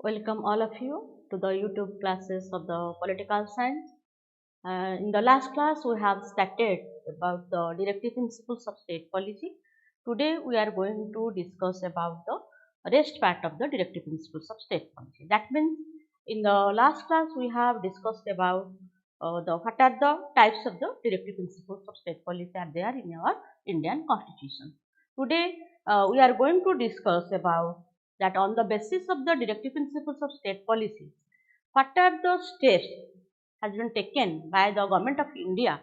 Welcome all of you to the YouTube classes of the political science. In the last class, we have started about the directive principles of state policy. Today, we are going to discuss about the rest part of the directive principles of state policy. That means, in the last class, we have discussed about what are the types of the directive principles of state policy are there in our Indian Constitution. Today, we are going to discuss about that on the basis of the directive principles of state policy, what are the steps has been taken by the government of India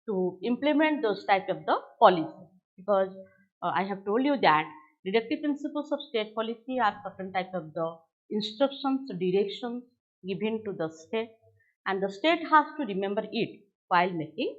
to implement those type of the policy. Because I have told you that directive principles of state policy are certain type of the instructions, directions given to the state, and the state has to remember it while making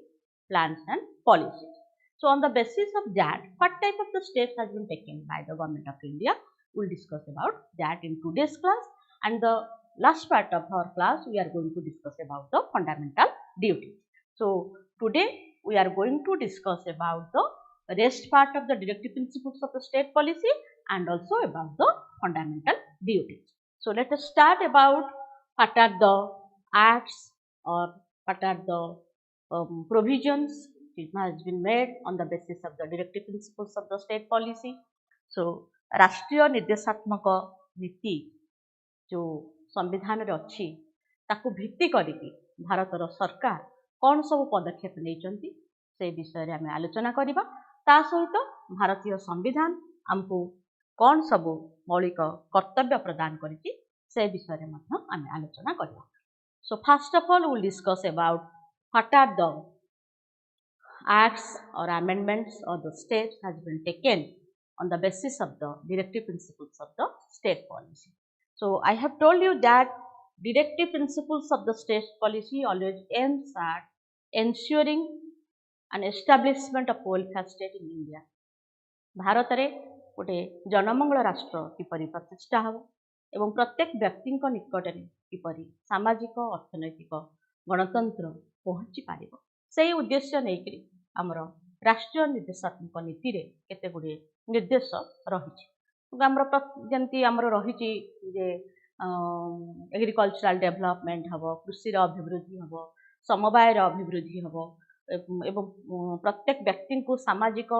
plans and policies. So on the basis of that, what type of the steps has been taken by the government of India? We'll discuss about that in today's class, and the last part of our class we are going to discuss about the fundamental duties. So today we are going to discuss about the rest part of the directive principles of the state policy and also about the fundamental duties. So let us start about what are the acts or what are the provisions which has been made on the basis of the directive principles of the state policy. So राष्ट्रीय निर्देशात्मक नीति जो संविधान रे अच्छी ताकू भित्ति करिकी भारतर सरकार कौन सब पदक्षेप नहीं से विषय आम आलोचना करवा ता सहित भारतीय संविधान आमको कौन सब मौलिक कर्तव्य प्रदान करिछि से विषय आम आलोचना करवा. So first of all, we will discuss about what are the acts or amendments or the steps has been taken on the basis of the directive principles of the state policy. So I have told you that directive principles of the state policy always aims at ensuring an establishment of welfare state in India. Bharat रे गोटे जनमंगल राष्ट्र किपरि प्रतिष्ठा हो एवं प्रत्येक व्यक्ति निकट में किपरि सामाजिक अर्थनैतिक गणतंत्र पहुँची पार से उद्देश्य नहीं आमर राष्ट्रीय निर्देशात्मक नीति रे केते गुडे निर्देश रही जमी आमर रही एग्रीकल्चरल डेवलपमेंट हम कृषि अभिवृद्धि हम समवाय अभिवृद्धि हम एवं प्रत्येक व्यक्ति को सामाजिक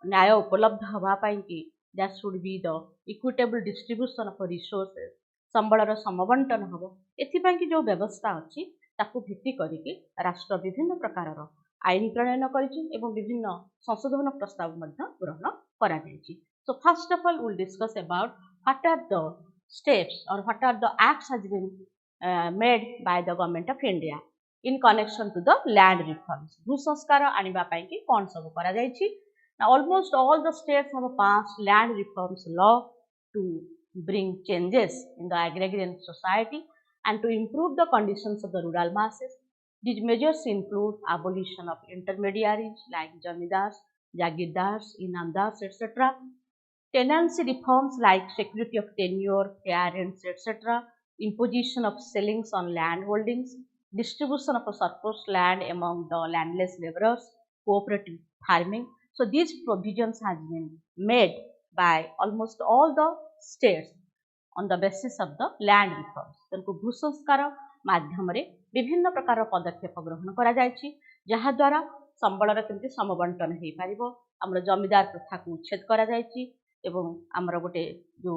न्याय उपलब्ध होगापाई कि that should be the equitable distribution of resources संबलर समबंटन हम एथिपाई कि जो व्यवस्था अच्छी ताकू भित्ति करिके राष्ट्र विभिन्न प्रकार आईन प्रणयन करिछि एवं विभिन्न संशोधन प्रस्ताव मध्य ग्रहण करा जायछि. So first of all, we will discuss about what are the steps or what are the acts has been made by the government of India in connection to the land reforms. भूसंस्कार आनिबा पई कि कोन सब करा जायछि. Now almost all the states have passed land reforms law to bring changes in the agrarian society and to improve the conditions of the rural masses. These measures include abolition of intermediaries like jamidars, jagirdars, inamdars, etc. Tenancy reforms like security of tenure, fair rents, etc. Imposition of ceilings on land holdings, distribution of a surplus land among the landless laborers, cooperative farming. So these provisions has been made by almost all the states on the basis of the land reforms. तेनको भूसंस्कार माध्यम रे विभिन्न प्रकार पदक्षेप ग्रहण करा जायछि जहा द्वारा संबलर केमति समबंटन हे पारिबो हमर जमीदार प्रथा को उच्छेद करा जायछि एवं हमर गोटे जो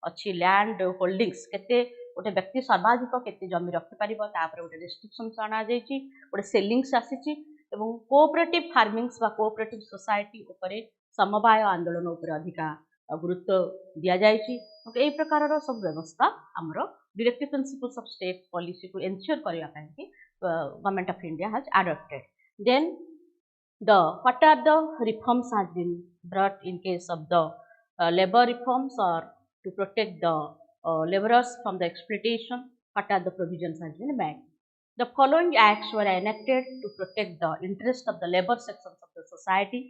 अछि लैंड होल्डिंग्स केते गोटे व्यक्ति सर्वाधिक केते जमी रखि पारिबो तापर गोटे रेस्ट्रिक्शंस आना जायछि गोटे सेलिंग्स आसीछि एवं कोऑपरेटिव फार्मिंग्स बा कोऑपरेटिव सोसाइटी उपरे समवाय आंदोलन उपरे अधिका गुरुत्व दिया जायछि. ए प्रकार सब व्यवस्था हमर directive principles of state policy को ensure करबा पई कि government of India has adopted. Then the what are the reforms has been brought in case of the labor reforms or to protect the laborers from the exploitation. What are the provisions has been made? The following acts were enacted to protect the interest of the labor sections of the society.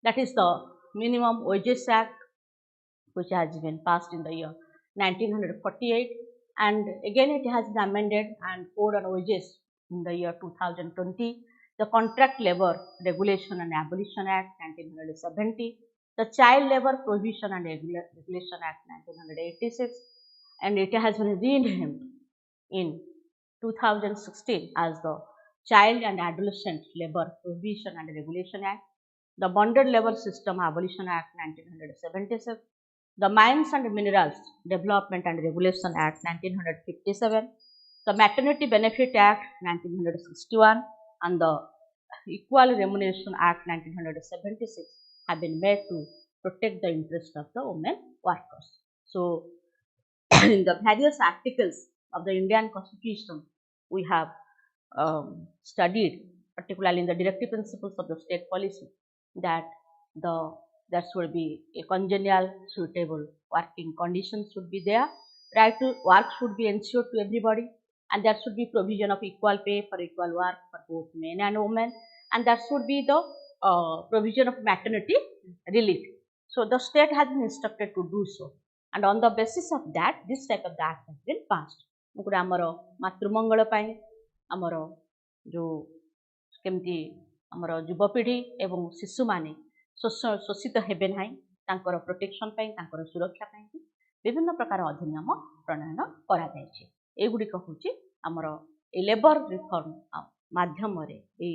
That is the Minimum Wages Act, which has been passed in the year 1948, and again it has been amended and Code on Wages in the year 2020. The Contract Labor Regulation and Abolition Act 1970, the Child Labor Prohibition and Regulation Act 1986, and it has been renamed in 2016 as the Child and Adolescent Labor Prohibition and Regulation Act, the Bonded Labor System Abolition Act 1977, the Mines and Minerals Development and Regulation Act 1957, the Maternity Benefit Act 1961, and the Equal Remuneration Act 1976 have been made to protect the interest of the women workers. So, in the various articles of the Indian Constitution, we have studied, particularly in the directive principles of the state policy, that there should be a congenial, suitable working conditions should be there. Right to work should be ensured to everybody, and there should be provision of equal pay for equal work for both men and women, and there should be the provision of maternity relief. So the state has been instructed to do so, and on the basis of that, this type of the act has been passed. आमर मातृमंगल आमर जो केमती आमर युवपीढ़ी एवं शिशु माने शोषित हेबे नाही तांकर प्रोटेक्शन पाई तांकर सुरक्षा पाई विभिन्न प्रकार अधिनियम प्रणयन करा जायछि। एगुड़िक होछि आमर ए लेबर रिफॉर्म माध्यम रे ए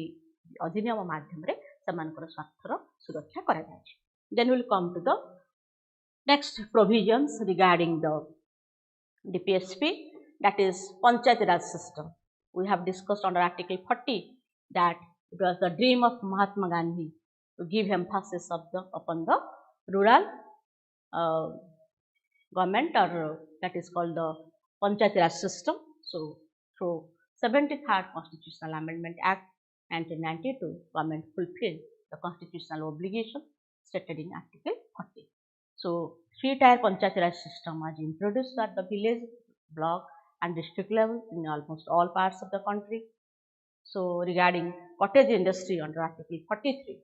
अधिनियम माध्यम रे समानकर स्वार्थर सुरक्षा करा जायछि। Then we will come to the next provisions regarding the Dpsp, that is Panchayat Raj system. We have discussed under Article 40 that it was the dream of Mahatma Gandhi to give emphasis upon the rural government, or that is called the Panchayat Raj system. So, through 73rd Constitutional Amendment Act 1992, government fulfilled the constitutional obligation stated in Article 40. So, three-tier Panchayat Raj system was introduced at the village, block and district level in almost all parts of the country. So, regarding cottage industry under Article 43,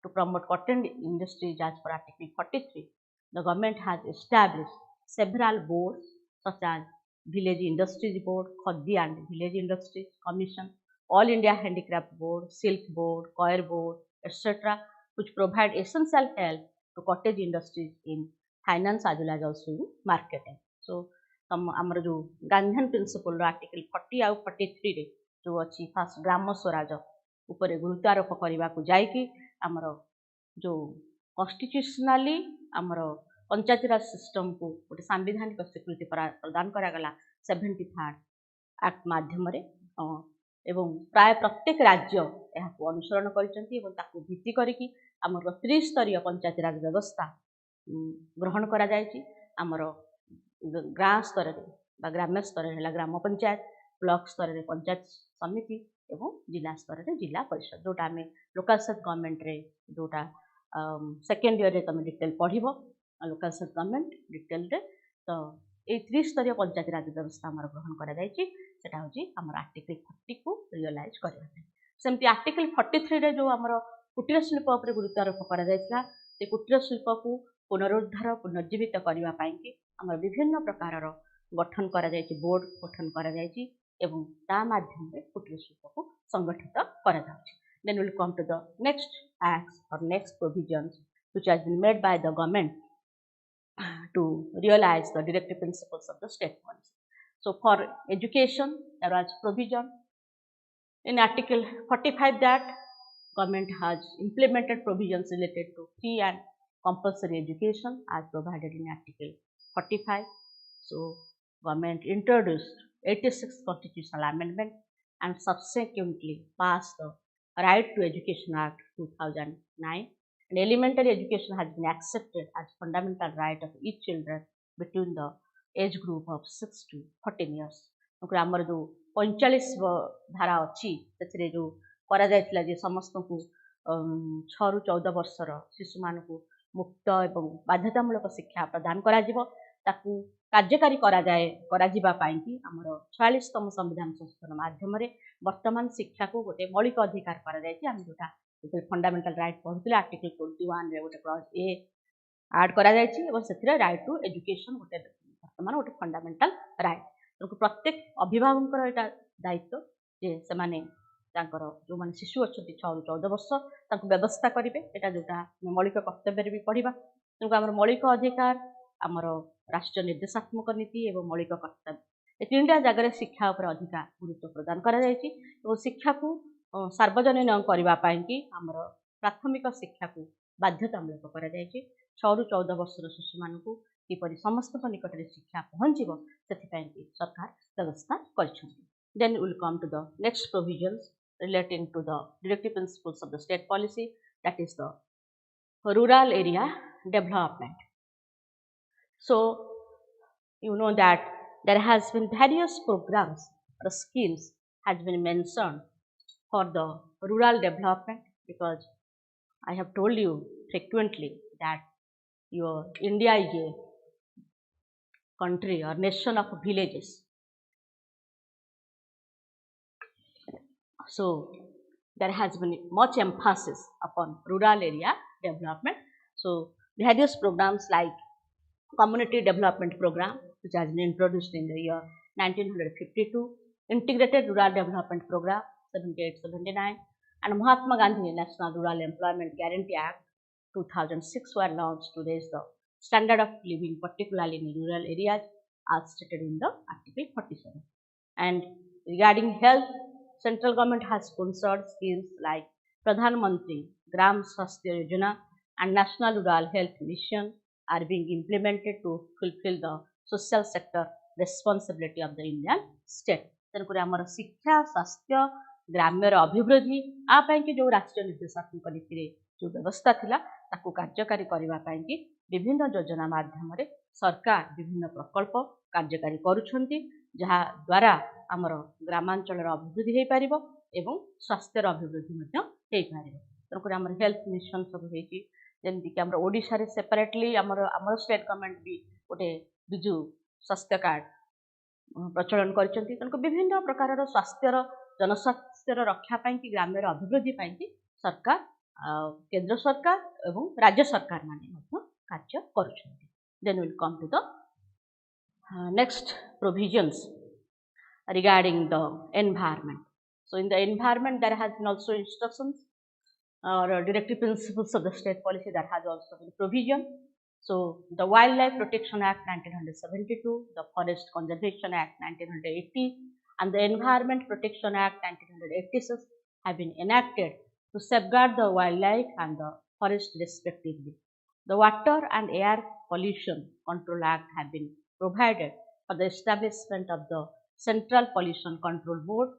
to promote cottage industries as per Article 43, the government has established several boards such as Village Industries Board, Khadi and Village Industries Commission, All India Handicraft Board, Silk Board, Coir Board, etc., which provide essential help to cottage industries in finance as well as also in marketing. So, आमर जो Gandhian principal article 40 आउ 43 रे जो अच्छी fast Gram Swaraj उपरे गुरुत्वारोप करने को जाइकी आमर जो कॉन्स्टिट्यूशनली आमर पंचायत राज सिस्टम को गोटे सांविधानिक स्वीकृति प्रदान करागला 73rd एक्ट माध्यम एवं प्राय प्रत्येक राज्य यह अनुसरण कर भित्ति करके आमर त्रिस्तरीय पंचायत राज व्यवस्था ग्रहण करा जायछि। आमर गाँ स्तर में ग्राम्य स्तर है ग्राम पंचायत, ब्लॉक स्तर में पंचायत समिति एवं जिला स्तर में जिला परिषद, जोटा आम लोकल सेल्फ गवर्नमेंट रे जोटा सेकेंड ईयर रे तुम डिटेल पढ़ लोकल सेल्फ गवर्नमेंट डिटेल रे। तो ये त्रिस्तरीय पंचायत राज व्यवस्था आम ग्रहण कर आर्टिकल 40 को रियलाइज करने। सेमती आर्टिकल 43 रे जो आमर कुटीर शिल्प उपर गुरुत्वारोप करा कुटीर शिल्प को पुनरुद्धार पुनर्जीवित करने आम विभिन्न प्रकार गठन करा बोर्ड गठन करा एवं ता माध्यम रे कुटीर शिल्प को संगठित करा जाउछि। Then we will come to the next acts or next provisions which has been made by the government to realize the directive principles of the state policy. So, for education there was provision in Article 45 that government has implemented provisions related to free and compulsory education as provided in Article 45. So, government introduced 86th Constitutional Amendment and subsequently passed the Right to Education Act 2009. And elementary education has been accepted as fundamental right of each children between the age group of 6 to 14 years. आमर जो 45 धारा अच्छी से जो करा जायतिला जे समस्त को 6 ରୁ 14 वर्षर शिशु मान को मुक्त एवं बाध्यतामूलक शिक्षा प्रदान करा जिवो ताकू कार्यकारी करा जाए करा जिबा पाई कि आमर 46तम संविधान संशोधन माध्यम रे वर्तमान शिक्षा को गोटे मौलिक अधिकार करा जायछि। हम जोटा फंडामेंटल राइट पढुतिले आर्टिकल 21 रे गोटे क्लॉज ए ऐड करा जायछि एवं सेथिरे राइट टू एजुकेशन गोटे वर्तमान गोटे फंडामेंटल राइट। तो प्रत्येक अभिभावक एटा दायित्व जे से माने तांकर जो माने शिशु अच्छी 6 ରୁ 14 वर्ष तांको व्यवस्था करेंगे एटा जोटा मौलिक कर्तव्य भी पढ़ा। तेणुक आम मौलिक अधिकार आमर राष्ट्रीय निर्देशात्मक नीति एवं मौलिक कर्तव्य ए तीनटा जगह शिक्षा उपर अधिक गुरुत्व प्रदान करा जायछि और शिक्षा को सार्वजनीन करबा पई कि हमर प्राथमिक शिक्षा को बाध्यतामूलक करा जायछि 6 रु 14 वर्षर शिशु मानकु किपरि समस्त निकटरे शिक्षा पहुँचीबो सेथिपई कि सरकार व्यवस्था करछन्ति। Then we will come to the next provisions relating to the directive principles of the state policy, that is the rural area development. So you know that there has been various programs or schemes has been mentioned for the rural development, because I have told you frequently that your India is a country or nation of villages. So there has been much emphasis upon rural area development. So various programs like Community Development Program, which has been introduced in the year 1952, Integrated Rural Development Program 78-79, and Mahatma Gandhi National Rural Employment Guarantee Act 2006 were launched to raise the standard of living, particularly in rural areas, as stated in the Article 47. And regarding health, central government has sponsored schemes like Pradhan Mantri Gram Swasthya Yojana and National Rural Health Mission are being implemented to fulfill the social sector responsibility of the Indian state. तेणुक आमर शिक्षा स्वास्थ्य ग्राम्यर अभिवृद्धि आपाई कि जो राष्ट्रीय निर्देशात्मक नीति जो व्यवस्था थिला ताकू कार्यकारी करने कि विभिन्न योजना माध्यम सरकार विभिन्न प्रकल्प कार्यकारी करुछंती, जहा द्वारा आमर ग्रामांचल अभिवृद्धि हो पार एवं स्वास्थ्यर अभिवृद्धि हो पार। तेणुक आमर हेल्थ मिशन सब होती जमीक आम ओडिशा रे सेपरेटली आमर स्टेट गवर्नमेंट भी गोटे बिजु स्वास्थ्य कार्ड प्रचलन करछंती। तेणुक विभिन्न प्रकार स्वास्थ्यर जनस्वास्थ्यर रक्षा पाई कि ग्राम्यर अभिवृद्धि पाई कि सरकार केंद्र सरकार एवं राज्य सरकार माने कार्य करुछंती। Then we will come to the next provisions regarding the environment. So in the environment there has been also instructions or directive principles of the state policy that has also been provision. So the Wildlife Protection Act 1972, the Forest Conservation Act 1980 and the Environment Protection Act 1986 have been enacted to safeguard the wildlife and the forest respectively. The Water and Air Pollution Control Act have been provided for the establishment of the Central Pollution Control Board.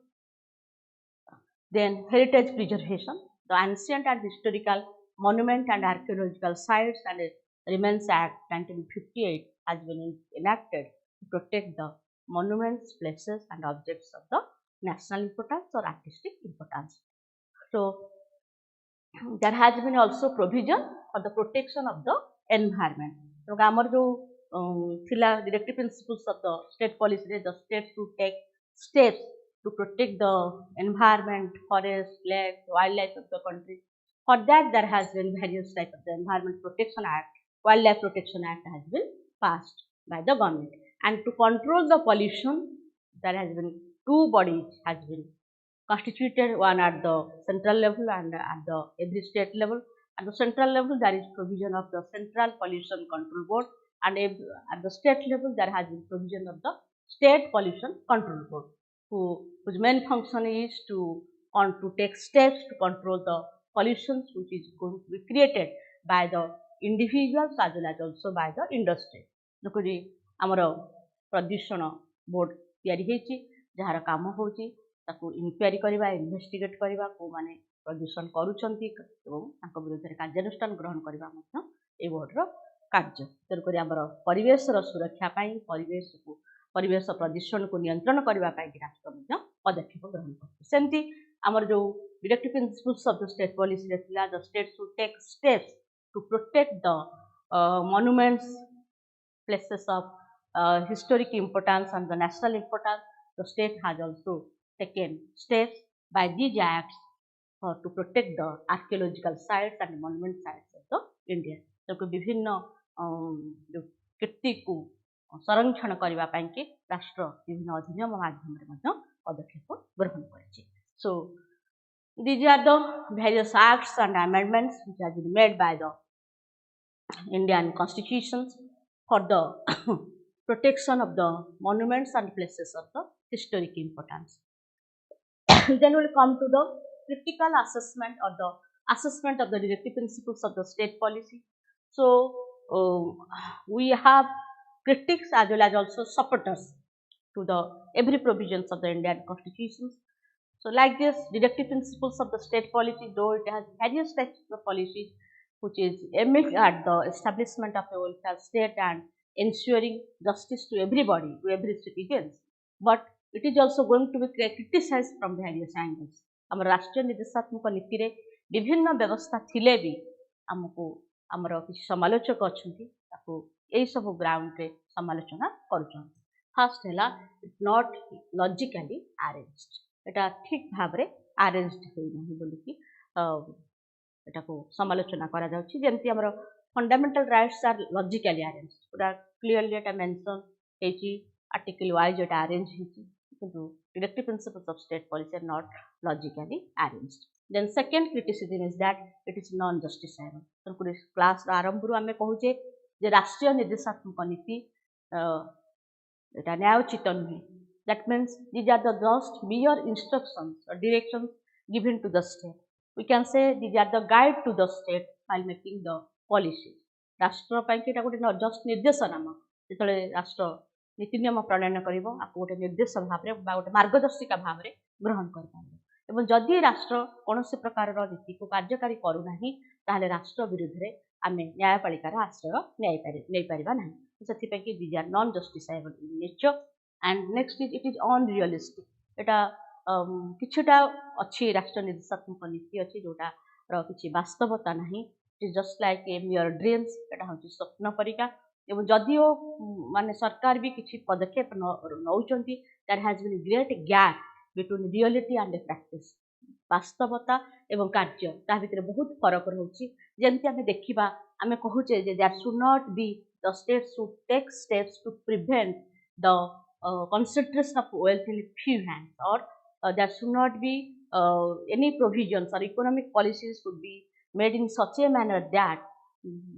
Then heritage preservation, the Ancient and Historical Monument and Archaeological Sites and Remains Act 1958 has been enacted to protect the monuments, places and objects of the national importance or artistic importance. So there has been also provision for the protection of the environment. So आमर जो थिला directive principles of the state policy, the states to take steps to protect the environment, forest, lakes, wildlife of the country. For that there has been various types of the Environment Protection Act, Wildlife Protection Act has been passed by the government. And to control the pollution, there has been two bodies has been constituted, one at the central level and at the every state level. At the central level there is provision of the Central Pollution Control Board, and at the state level there has been provision of the State Pollution Control Board, whose main function is to take steps to control the pollutions which is going to be created by the individuals as well as also by the industry. देखो आमर प्रदूषण board तैयारी होती jar काम होची ताकू inquiry करवा, investigate करवा को माने प्रदूषण करूछंती एवं तांको विरुद्ध कार्यानुष्ठान ग्रहण करवा मध्य ए बोर्डर कार्य। तेणुक आमर परिवेशर सुरक्षा पाई परिवेश प्रदूषण को नियंत्रण करने राष्ट्र पदक्षेप ग्रहण कर। सेमती आमर जो directive principles of the state policy थिला, the state should take steps to protect the monuments, places of historic importance and the national importance. The state has also taken steps by these acts to protect the archaeological sites and monument sites of the India. तो विभिन्न जो कीर्ति को संरक्षण करने के राष्ट्र विभिन्न अधिनियम माध्यम पदक्षेप ग्रहण करेछि। So these are the various acts and amendments which have been made by the Indian constitutions for the protection of the monuments and places of the historic importance. Then we'll come to the critical assessment or the assessment of the directive principles of the state policy. So we have critics as well as also supporters to the every provisions of the Indian constitutions. So like this, directive principles of the state policy, though it has various types of policies which is aiming at the establishment of a welfare state and ensuring justice to everybody, to every citizens, but it is also going to be criticized from various angles. आम राष्ट्रीय निर्देशात्मक नीति रे विभिन्न व्यवस्था थिले भी आमको आमर किसी समालोचक अच्छी यही सब ग्राउंड रे समालोचना करुछन. फर्स्ट है इट नॉट लॉजिकली अरेंज्ड, एटा ठीक भाव रे अरेंज्ड होई नहीं बोलिकी एटा को समालोचना करा जाउछि. जेमति हमर फंडामेंटल राइट्स आर लॉजिकली अरेंज्ड, पूरा क्लियरली एटा मेंशन हेछि आर्टिकल वाइज एटा अरेंज हेछि, किंतु directive principles of state policy are not logically arranged. Then second criticism is that it is non justiciable. तो क्लास आरंभ रु आमे कहूचे जे राष्ट्रीय निर्देशात्मक नीति एटा न्यायोचित नुहे. That means these are the just mere instructions or directions given to the state. We can say these are the guide to the state while making the policies. राष्ट्र ପାଇଁ कि एटा गोटे जस्ट निर्देशनामा जेतले राष्ट्र नीति नियम प्रणयन कर गोटे निर्देश भाव में गोटे मार्गदर्शिका भाव में ग्रहण कर जदि राष्ट्र कौन से प्रकार नीति को कार्यकारी करूना ताहले राष्ट्र विरुद्ध में आम न्यायपालिकार आश्रय नहीं पारिबा नहीं. से these are non justiciable in nature. And next is it is unrealistic. एटा किछुटा अच्छी राष्ट्र निर्देशात्मक नीति अच्छी जोटा किसी वास्तवता नहीं. It is just like a मियर dreams. एटा हूँ स्वप्न परिका. एवं जदिओ माने सरकार भी किसी पदक्षेप नौचंती, there has been great gap between reality and practice. वास्तवता एवं कार्य ता भितर बहुत फरक रहउछि. जेमति हमें देखिबा आमे कहूचे जे that should not be the state should take steps to prevent the concentration of wealth in few hands, or there should not be any provisions or economic policies should be made in such a manner that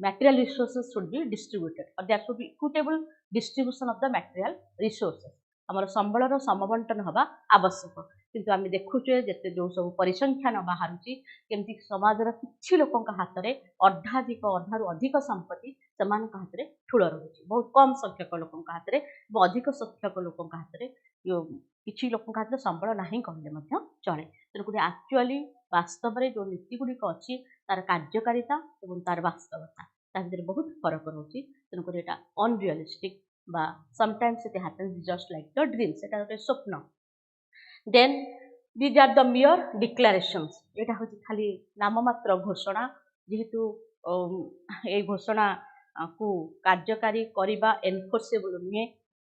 material resources should be distributed, or there should be equitable distribution of the material resources. आमर संबलर समबंटन हवा आवश्यक. किंतु आम देखुचे जिते जो सब परिसंख्यान बाहर केमती समाजर किसी लोक हाथ में अर्धाधिक अधारू अधिक संपत्ति से हाथ में ठूल रही. बहुत कम संख्यक लोक हाथ में अधिक संख्यक लोक हाथ में किसी लोक हाथ में संबल ना कहले चले. तेणुक एक्चुअली वास्तव में जो नीति गुड़िक अच्छी तार कार्यकारिता और तार वास्तवता ता भीतर बहुत फरक रोचे. तेणुक यहाँ अनरियलिस्टिक बा sometimes it happens just like the dreams. एटा गोटे स्वप्न. Then these are the mere declarations. एटा होची खाली नाममात्र घोषणा. जेहेतु ए घोषणा को कार्यकारी करबा एनफोर्सेबल नुहे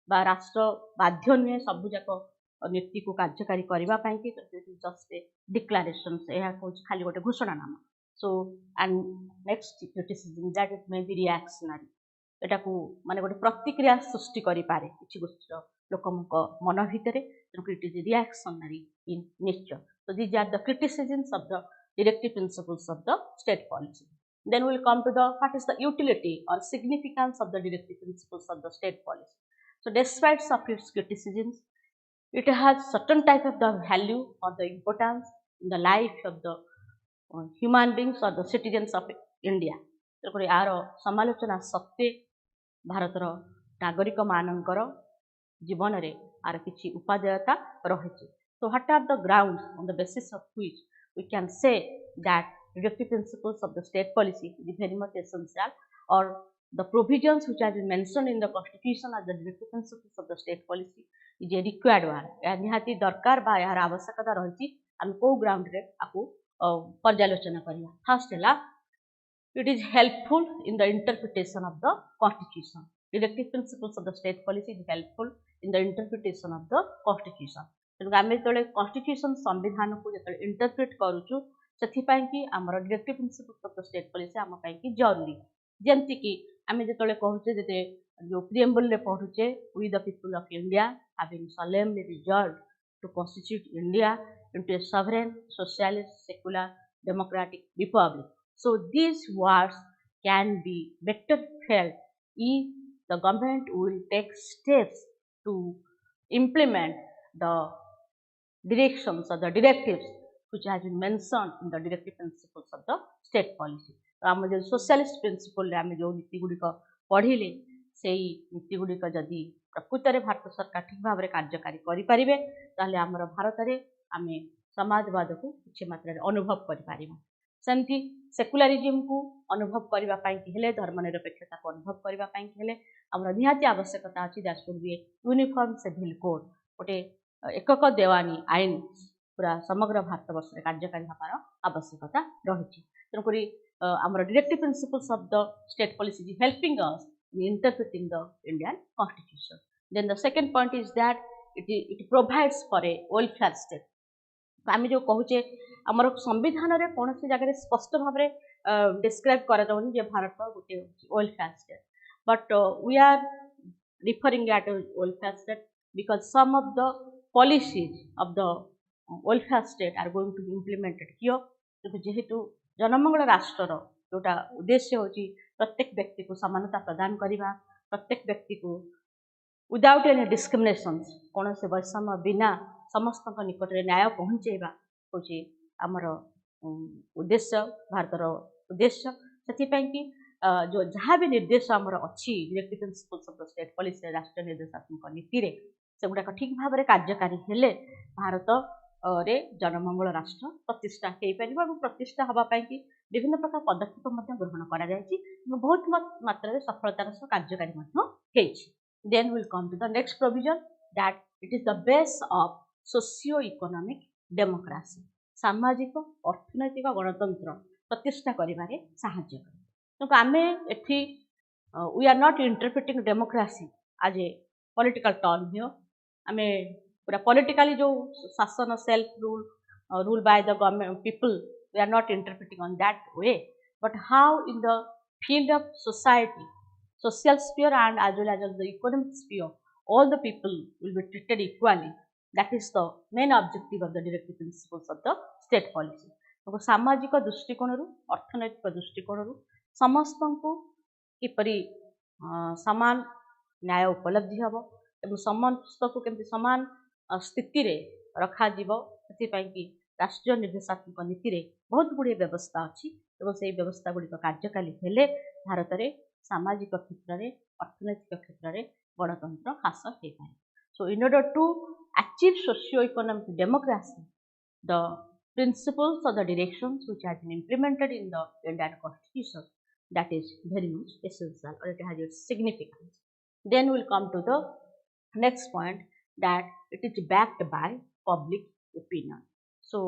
बा राष्ट्र बाध्य नुहे सबुजाक नीति को कार्यकारी करबा पई कि जस्ट ए डिक्लारेशंस. एहा होची खाली गोटे घोषणा नाम. So and next criticism that it may be reactionary. एटा को माने गोटे प्रतिक्रिया सृष्टि करि पारे किछि गोष्ठी लोकमक मन भितरे. It is reactionary in nature. So these are the criticisms of the directive principles of the state policy. Then we will come to the what is the utility or significance of the directive principles of the state policy. So despite of its criticisms, it has certain type of the value or the importance in the life of the human beings or the citizens of India. तेणुक यार समालोचना सत्वे भारतर नागरिक मानकर जीवन रे are किछि उपादेयता रहिछि. So what are the grounds on the basis of which we can say that directive principles of the state policy is very much essential, or the provisions which have been mentioned in the constitution as the directive principles of the state policy is a required one. या निहाती दरकार बा यार आवश्यकता रहिछि. हम को ground रे आपको पर्यालोचना करिया. फर्स्ट है it is helpful in the interpretation of the constitution. Directive principles of the state policy is helpful in the interpretation of the constitution. तेणुक आम जो constitution संविधान को जो इंटरप्रेट करूँ से directive principles of the state policy आम पाई जरूरी. जमती कि आम जो कहूचे जे जो प्रिएम्बल रे पढ़ुचे we the people of India having solemnly resolved to constitute India into a sovereign, socialist, secular, democratic republic. So these words can be better felt if the government will take steps to implement the directions or the directives which has been mentioned in the directive principles of the state policy. आम जो socialist principal आम जो नीति गुड़िक पढ़िले से नीति गुड़िक जदि प्रकृत में भारत सरकार ठीक भाव में कार्यकारी करें ताहले आमर भारत में आम समाजवाद को किसी मात्रा अनुभव करें सेमती सेकुलरिज्म को अनुभव करने धर्मनिरपेक्षता को अनुभव करने आमर निहाती आवश्यकता अच्छी that should be uniform civil code गोटे एकक देवानी आईन पूरा समग्र भारत वर्ष में कार्यकारी होबार आवश्यकता रही तेणुक आमर directive principles of the state policy is helping us in interpreting the Indian constitution then the second point is that it provides for a welfare state आम जो कहूचे आमर संविधान में कौन सी जगह स्पष्ट भाव में डिस्क्राइब करा भारत गोटे welfare state but we are referring at welfare state because some of the policies of the welfare state are going to be implemented here जेहेतु जनमंगल राष्ट्र जोटा उद्देश्य होची प्रत्येक व्यक्ति को समानता प्रदान करवा प्रत्येक व्यक्ति को विदाउट एनी डिस्क्रिमिनेशन कौन से वैषम्य बिना समस्त निकट में न्याय पहुँचेवा होची आमर उद्देश्य भारतर उद्देश्य से कि जो जहाँ भी निर्देश आमर अच्छी directive principles of the state policy राष्ट्रीय निर्देशात्मक नीति रे से गुड़ाक ठीक भाव में कार्यकारी हेले भारत रे जनमंगल राष्ट्र प्रतिष्ठा हो प्रतिष्ठा हाँपाई कि विभिन्न प्रकार पदक्षेप ग्रहण कर बहुत मात्रा सफलतार सह कार्यकारी then will come to the next provision that it is the base of socio economic democracy सामाजिक अर्थनैतिक गणतंत्र प्रतिष्ठा करिबारे सहायता करे तो आम एथि we are not interpreting democracy as a political term here आम पूरा पॉलिटिकली जो शासन self rule by the government people we are not interpreting on that way but how in the field of society social sphere and as well as the economic sphere all the people will be treated equally that is the main objective of the directive principles of the state policy तो सामाजिक दृष्टिकोण अर्थनैतिक दृष्टिकोण समस्त को किपरि समान न्याय उपलब्धि हम एवं समस्त को केमती समान स्थिति रे रखा जीवो कि राष्ट्रीय निर्देशात्मक नीति रे बहुत गुड़े व्यवस्था अच्छी एवं से व्यवस्था गुड़िक कार्यकारी हेले भारत में सामाजिक क्षेत्र में अर्थनैतिक क्षेत्र में गणतंत्र ह्रास हो पाए so in order to achieve socio economic democracy the principles और the directions which have been implemented in the Indian constitution that is very much essential और it has its significance then will come to the next point that it is backed by public opinion so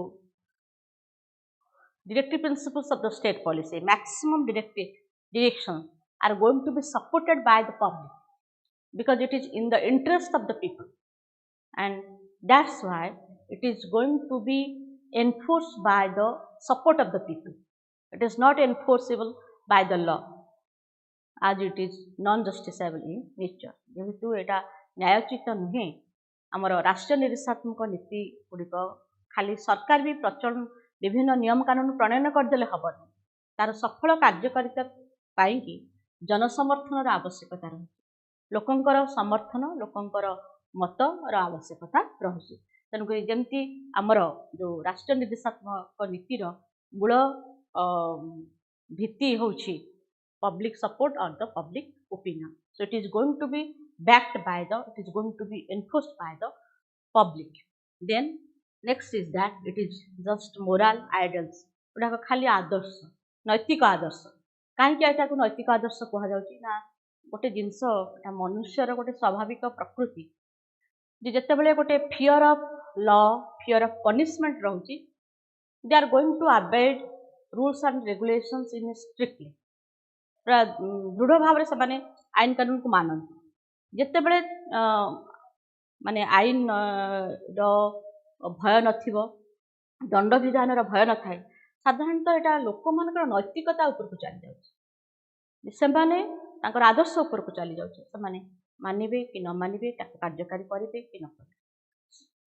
directive principles of the state policy maximum direction are going to be supported by the public because it is in the interest of the people and that's why it is going to be enforced by the support of the people. It is not enforceable by the law as it is non-justiciable in nature. जेहेतु एटा न्यायोचित नुहे आमर राष्ट्रीय निर्देशात्मक नीति गुड़िक खाली सरकार भी प्रचलन विभिन्न नियम कानून प्रणयन करदे हेनी तार सफल कार्यकारिता पाई जनसमर्थन आवश्यकता रही लोकंकर समर्थन लोकंकर मतर आवश्यकता रही तेणुक जमती आमर जो राष्ट्रीय निर्देशात्मक नीतिर मूल भित्ति होछि पब्लिक सपोर्ट और the public opinion so it is going to be backed by the it is going to be enforced by the public then next is that it is just moral ideals गुड़ाक खाली आदर्श नैतिक आदर्श कहीं नैतिक आदर्श कहुना गोटे जिनस मनुष्यर गोटे स्वाभाविक प्रकृति जिते बड़े गोटे fear of law fear of punishment रोचे they are going to avoid rules and regulations in strictly पूरा दृढ़ भाव से आईन कानून को मानती जिते बड़े माने आईन भय नथिबो दंड विधान भय न थाए साधारणतः यहाँ लोक मान नैतिकता उपरको चली जाए से आदर्श उपरको चली जाए मानवे कि न मानवे कार्यकारी करेंगे कि न करेंगे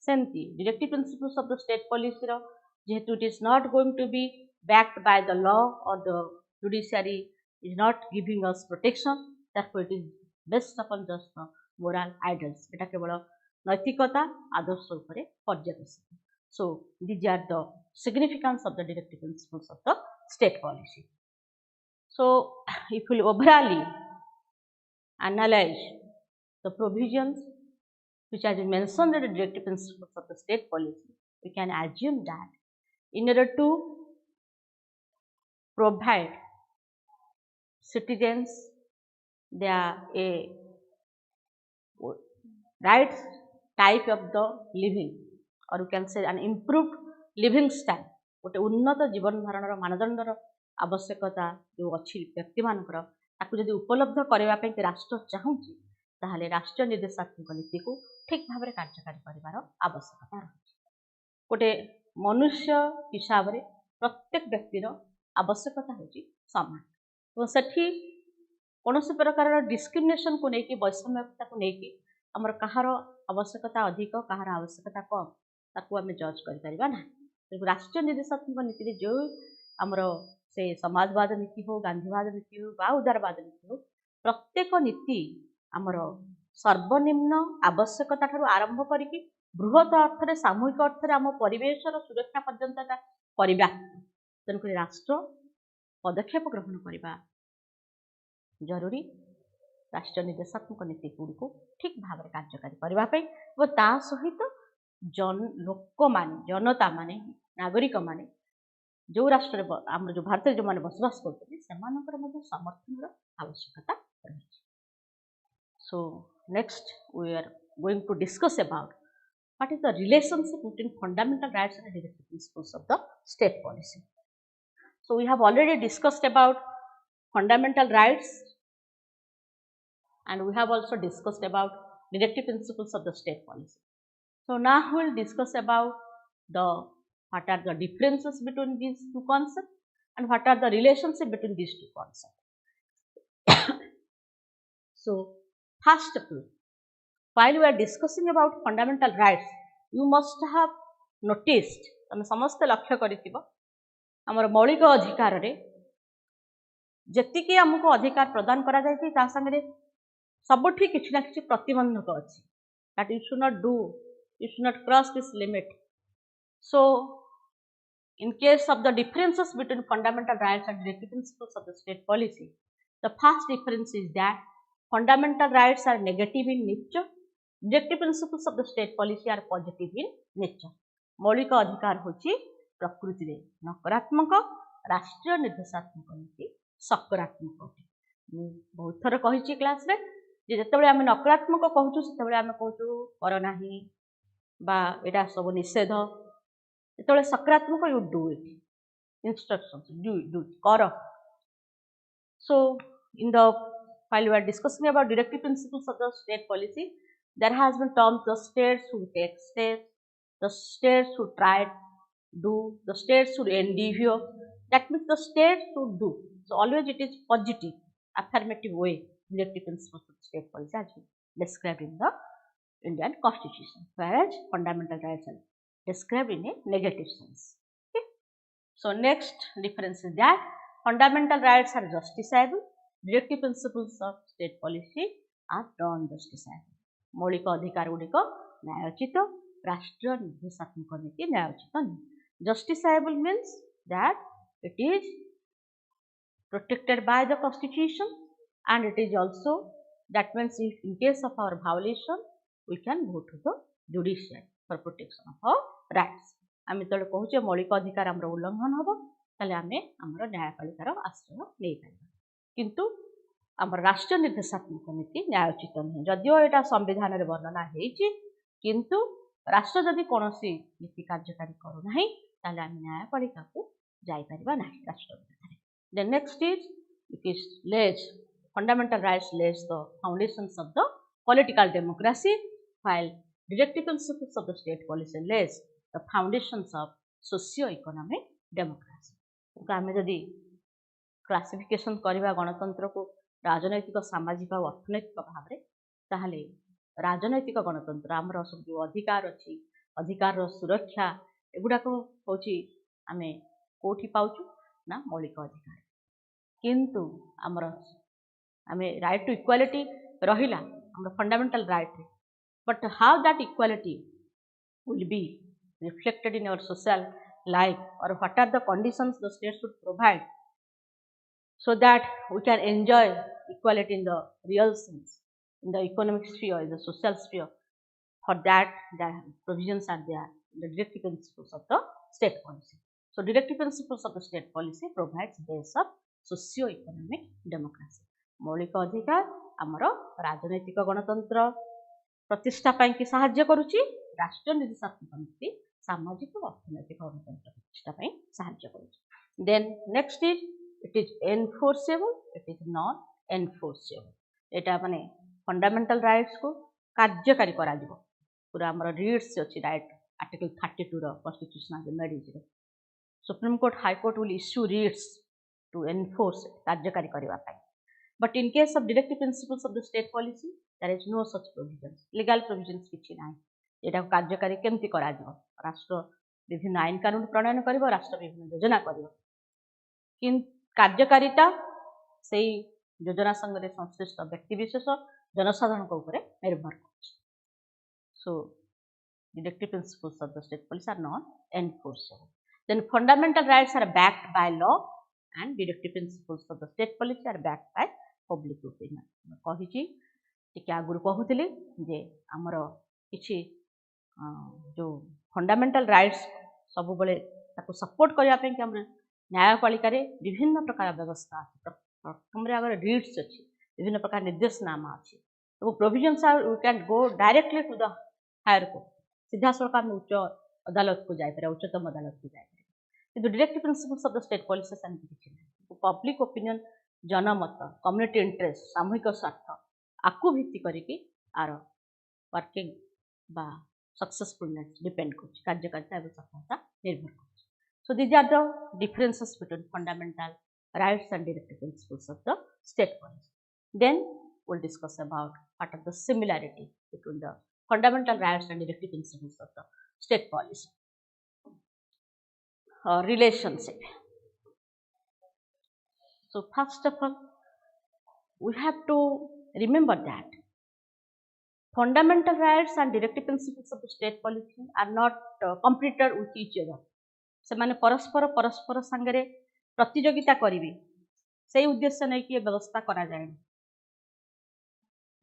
सेमती directive principles of the state policy जेहेतु it is not going to be backed by the law और the judiciary is not giving us protection therefore it is based upon just the moral ideals एटा केवल नैतिकता आदर्श उपरे पर्यवेसित सो these are the significance of the directive principles of the state policy. So if we overally analyze the provisions which has been mentioned in the directive principles of the state policy, we can assume that in order to provide citizens their a right type of the living, or you can say an improved living style, गोटे उन्नत जीवन धारण मानदंडर आवश्यकता जो अच्छी व्यक्ति मानकर ताकू जदि उपलब्ध करने राष्ट्र चाहूँगी ताहले राष्ट्रीय निर्देशात्मक नीति को ठीक भाव में कार्यकारी कर आवश्यकता रही गोटे मनुष्य हिसाब से प्रत्येक व्यक्तिर आवश्यकता होची समान तो सेठी कौन प्रकार डिस्क्रिमिनेशन को लेकिन वैषम्यता को लेकिन आमर कहार आवश्यकता अधिक कहार आवश्यकता कम ताकू आम जज कर राष्ट्रीय निर्देशात्मक नीति जो आमर से समाजवाद नीति हो गांधीवाद नीति हो बा उदारवाद नीति हो प्रत्येक नीति आमर सर्वनिम्न आवश्यकता ठारू आरंभ करिकी बृहत अर्थ सामूहिक अर्थ आम परिवेशर सुरक्षा पर्यंत परिव्याप्त तेणुक राष्ट्र पदक्षेप ग्रहण करने जरूरी राष्ट्रीय निर्देशात्मक नीति गुड़िक ठीक भाव में कार्यकारी करने सहित लोक मान जनता माने नागरिक माने जो राष्ट्र आम जो भारत जो मैंने बसवास करते समर्थन आवश्यकता रही. So next we are going to discuss about what is the relationship between fundamental rights and directive principles of the state policy. So we have already discussed about fundamental rights and we have also discussed about directive principles of the state policy. So now we will discuss about what are the differences between these two concepts and what are the relationship between these two concepts. So first of all, while we are discussing about fundamental rights, you must have noticed तमे समस्त लक्ष्य करिथिबो हमर मौलिक अधिकार रे जतिके हमको अधिकार प्रदान करा जायछि ता संगे सबठी किछि ना किछि प्रतिबंधक अछि that you should not do, you should not cross this limit. So in case of the differences between fundamental rights and directive principles of the state policy, the first difference is that fundamental rights are negative in nature, directive principles of the state policy are positive in nature. मौलिक अधिकार होची प्रकृति रे नकारात्मक, राष्ट्रीय निर्देशात्मक नीति सकारात्मक अटे. बहुत थर कहिछि क्लास रे जे जेतेबेले आमे नकारात्मक कहूछु सेतेबेले आमे कहूछु कर नाही बा एटा सब निषेध, जेतेबेले सकारात्मक you do it, instructions do कर. So in the while we are discussing about directive principles of the state policy, there has been terms the states should take steps, the states should try do, the states should endeavor. That means the states should do. So always it is positive, affirmative way. Directive principles of the state policy as described in the Indian Constitution, whereas fundamental rights are described in a negative sense. Okay? So next difference is that fundamental rights are justiciable, directive principles of state policy are non-justiciable. मौलिक अधिकार गुड़िक न्यायोचित, राष्ट्रीय निर्देशात्मक नीति न्यायोचित नहीं. Justiciable means that it is protected by the Constitution and it is also, that means if in case of our violation we can go to the judiciary for protection of our rights. आम जो कहूचे मौलिक अधिकार आम उल्लंघन हम ताले आम न्यायपालिकार आश्रय नहीं पार, किंतु आम राष्ट्रीय निर्देशात्मक नीति न्यायोचित नहीं. जदिओ यहाँ संविधान में वर्णना होती किंतु राष्ट्र जदि कौन नीति कार्यकारी करूना ताले आम न्यायपालिका को जापर ना राष्ट्र विरोध. Then next is it is lays fundamental rights lays the foundations of the political democracy, while directive principles of the state policy lays the foundations of socio-economic democracy. आम जदि क्लासिफिकेशन करवा गणतंत्र को राजनैतिक सामाजिक और अर्थनैतिक भाव में ताहले राजनैतिक गणतंत्र आमर सब जो अधिकार अच्छी अधिकार सुरक्षा एगुड़ाक हूँ आम कौटी पाचु ना मौलिक अधिकार, किंतु आमर आम राइट टू इक्वालिटी रहिला हमर फंडामेंटल राइट रे but how that equality will be reflected in our social life or what are the conditions the state should provide so that we can enjoy equality in the real sense in the economic sphere in the social sphere. For that the provisions are there in the directive principles of the state policy. So directive principles of the state policy provides base of socio-economic democracy. मौलिक अधिकार आमर राजनैतिक गणतंत्र प्रतिष्ठा पाई कि साहाय्य करुच्ची राष्ट्रीय निर्देशात्मक नीति सामाजिक और अर्थनैतिक गणतंत्र प्रतिष्ठा पाई साहाय्य करुच्ची. Then next is it is enforceable it is not enforceable. एटा माने फंडामेंटल राइट्स को कार्यकारी करा दिबो पूरा हमर रीड्स अछि राइट आर्टिकल 32 रो कॉन्स्टिट्यूशनल रेमेडीज रे Supreme Court High Court will issue writs to enforce कार्यकारी करबा पाई. But in case of directive principles of the state policy, there is no such provisions. Legal provisions किछि नाही. एटा कार्यकारी केमति करा दिबो राष्ट्र विभिन्न आईन कानून प्रणयन करिवो राष्ट्र विभिन्न योजना करिवो किन कार्यकारिता सेही योजना संगे संश्लिष्ट व्यक्ति विशेष जनसाधारण को ऊपर निर्भर करछि. So directive principles of the state policy are not enforceable. Then fundamental rights are backed by law and directive principles of the state policy are backed by public opinion. कहिछि टिके आगुर कहूतिली जे हमर किछि जो फंडामेंटल राइट्स सब बेले ताको support करिया पे कि हमर न्यायपालिका रे विभिन्न प्रकार व्यवस्था अछि. प्रथम रे अगर रीड्स अछि विभिन्न प्रकार निर्देशनामा अछि तो provisions are we can go directly to the higher court सीधा सरकार में उच्च अदालत को जाय पारे उच्चतम अदालत को जाय पारे. किंतु directive principles of the state policy सेमति किछि नै. पब्लिक ओपिनियन जनमत कम्युनिटी इंटरेस्ट सामूहिक स्वार्थ आकु भित्ति करिकि आर वर्किंग बा सक्सेसफुलनेस डिपेंड करछि कार्यकारिता एवं सफलता निर्भर करछि. So these are the differences between fundamental rights and directive principles of the state policy. Then we'll discuss about what are the similarity between the fundamental rights and directive principles of the state policy. Relationship. So first of all, we have to remember that fundamental rights and directive principles of the state policy are not competed with each other. से माने परस्पर संगे प्रतियोगिता करिवे से उद्देश्य नै कि व्यवस्था करा जाय.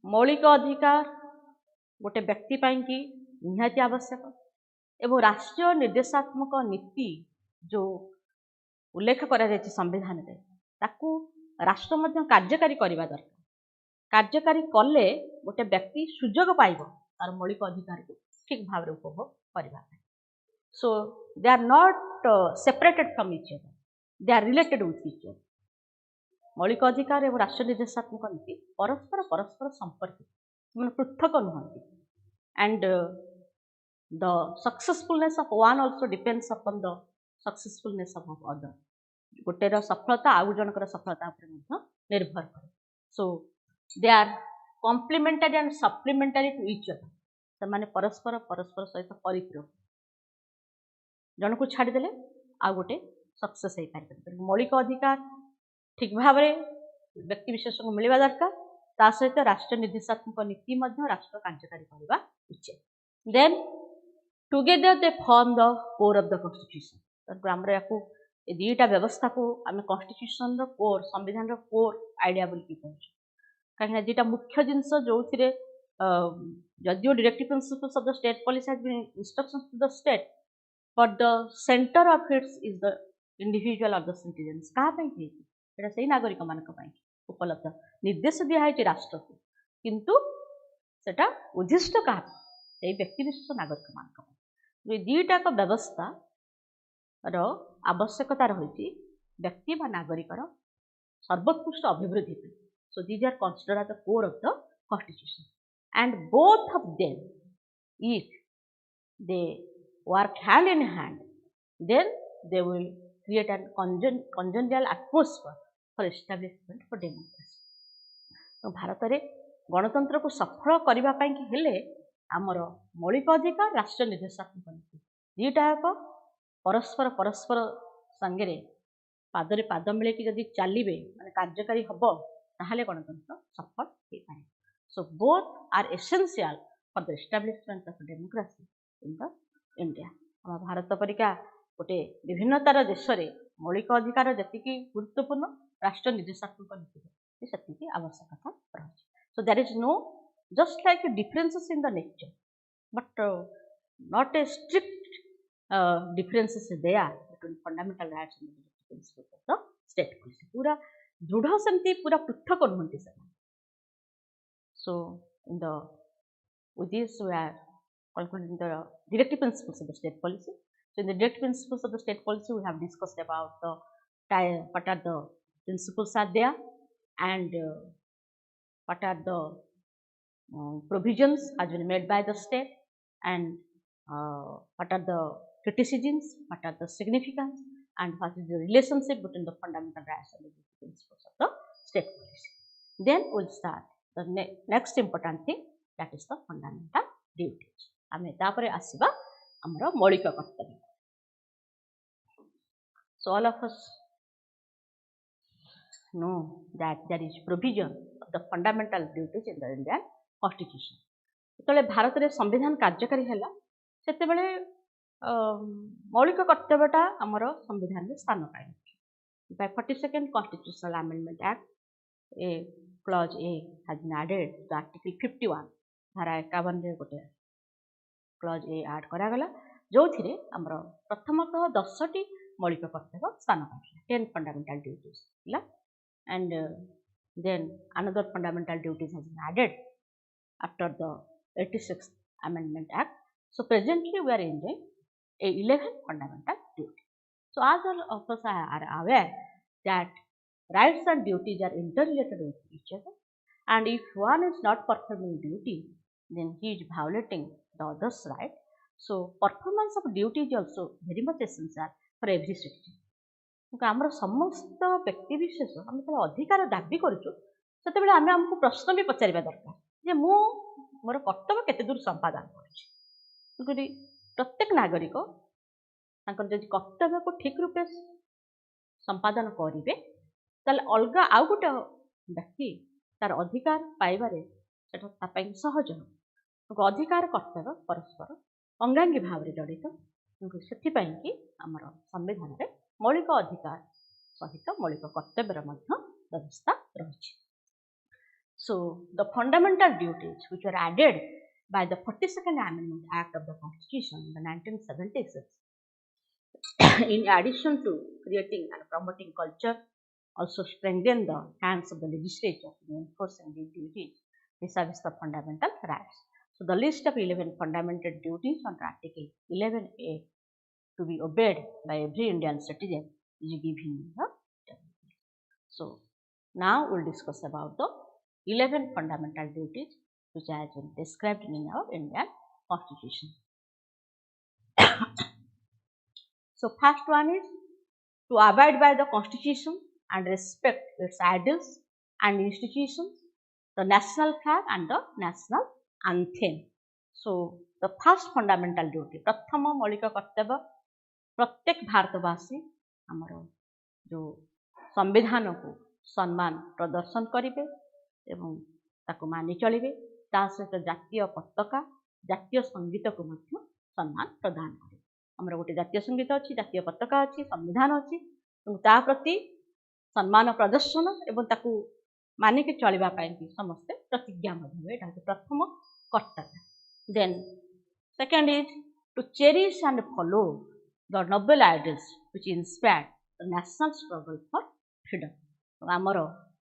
मौलिक अधिकार गोटे व्यक्ति पाई कि निहाती आवश्यक एवं राष्ट्रीय निर्देशात्मक नीति जो उल्लेख करा जाय संविधान रे ताकू राष्ट्र मध्य कार्यकारी करबा दरकार. कार्यकारी कले गोटे व्यक्ति सुजोग पाइबो तार मौलिक अधिकार को ठीक भाव रे उपभोग करबा. So they are not separated from each other, they are related with each other. मौलिक अधिकार एवं राष्ट्रीय निर्देशात्मक नीति परस्पर संपर्कित माने पृथक नुहंती. And the successfulness of one also depends upon the successfulness of other. गोटेर सफलता आउ जनकर सफलता पर निर्भर करे. So they are complementary and supplementary to each other. से माने परस्पर सहित परिपूरक जन को छाड़ी देले आ गोटे सक्सेस हे पारे. मौलिक अधिकार ठीक भाव व्यक्ति विशेष को मिलवा दरकार ता सहित राष्ट्रीय निर्देशात्मक नीति मध्य राष्ट्र कार्यकारी करबा उचित. Then together they form the core of the constitution. तब हमर याकू ए दीटा व्यवस्था को आमे कॉन्स्टिट्यूशन रो कोर संविधान रो कोर आइडिया बोल की कहछ. काहे दीटा मुख्य जिंस जो थिरे जदियो directive principles of the state policy has been instructions to the state but the center of its is the individual of the citizens. का पई थी एटा सही नागरिक मानक पई उपलब्ध निर्देश दिया है राष्ट्र को किंतु सेटा उद्दिष्ट का से व्यक्ति विशेष नागरिक मानक पई. दीटा को व्यवस्था रो आवश्यकता रही व्यक्ति बा नागरिक सर्वोत्कृष्ट अभिवृद्धि. So these are considered as the core of the constitution and both of them if they work hand in hand then they will create an congenial atmosphere for establishment for democracy. तो भारत रे गणतंत्र को सफल करबा पई कि हेले हमर मौलिक अधिकार राष्ट्रीय निर्देशात्मक नीति दीटा को परस्पर संगे पादरे पाद मिले कि जदि चलिबे माने कार्यकारी हबो ताहाले गणतंत्र सफल हे पाए. So both are essential for the establishment of democracy in the India. हम भारत परिका गोटे विभिन्नतार देश रे मौलिक अधिकार जतिकी गुरुत्वपूर्ण राष्ट्र निर्देशात्मक नीति सेतिकी आवश्यकता रही. So there is no just like differences in the nature, but not a strict differences there between fundamental rights and the principles of the state policy. पूरा दृढ़ सेमती पूरा पृथक नुहंती से. So in the with this we are concluding the directive principles of the state policy. So in the directive principles of the state policy we have discussed about the what are the principles are there, and what are the provisions has been made by the state, and what are the criticisms, what are the significance, and what is the relationship between the fundamental rights and the principles of the state policy. Then we will start the next important thing, that is the fundamental duties. आमे तापरे आसीबा हमरो मौलिक कर्तव्य. So all of us know that there is provision of the fundamental duties in the Indian Constitution. जेतले Bharat रे संविधान कार्यकारी हैला सेते बेले मौलिक कर्तव्यटा हमरो संविधान रे स्थान पाइ. By 42nd Constitutional Amendment Act, a clause A has been added to Article 51. धारा 51 रे गोटे क्लॉज ए ऐड करा गला जो थिरे हमरो प्रथमतः 10 टी मौलिक कर्तव्य स्थान पाइला, 10 fundamental duties La, and then another fundamental duties has been added after the 86th Amendment Act. So presently we are enjoying a 11 fundamental duties. So as all of us are aware that rights and duties are interrelated with each other, and if one is not performing duty, then he is violating the other's right. So performance of duty is also very much essential for every citizen. आमर समस्त व्यक्ति विशेष आम जो अधिकार दाबी करूँ से आम आमको प्रश्न भी पचारिबा दरकार जे मु मोर कर्तव्य केते दूर संपादन करूँ. प्रत्येक नागरिक जब कर्तव्य को ठीक रूपे संपादन करेंगे ताल अलग आउ गोटे व्यक्ति तार अधिकार पाइबारे सेटा सहज हो. अधिकार कर्तव्य परस्पर अंगांगी भाव में जड़ित. से आमर संविधान में मौलिक अधिकार सहित मौलिक कर्तव्यर व्यवस्था रही. So the fundamental duties which were added by the 42nd Amendment Act of the Constitution in the 1976, in addition to creating and promoting culture, also strengthen the hands of the legislature in enforcing these duties vis-a-vis the fundamental rights. So the list of 11 fundamental duties under Article 11A to be obeyed by every Indian citizen is given here. So now we'll discuss about the 11 fundamental duties which has been described in our Indian Constitution. So first one is to abide by the Constitution and respect its ideals and institutions, the national flag and the national anthem. So the first fundamental duty, प्रथम मौलिक कर्तव्य, प्रत्येक भारतवासी आमर जो संविधान को सम्मान प्रदर्शन करेंगे एवं ताको मानि चलिबे. ता सहित जातीय पताका जातीय संगीत को मध्य सम्मान प्रदान करे. आमर गोटे जातीय संगीत अच्छी, जातीय पताका अच्छी, संविधान अच्छी, ता प्रति सम्मान प्रदर्शन एवं ताको मानिक चलवा समस्ते प्रतिज्ञा प्रथम कर्तव्य. Then second is to cherish and follow the noble ideals which inspired the national struggle for freedom. आमर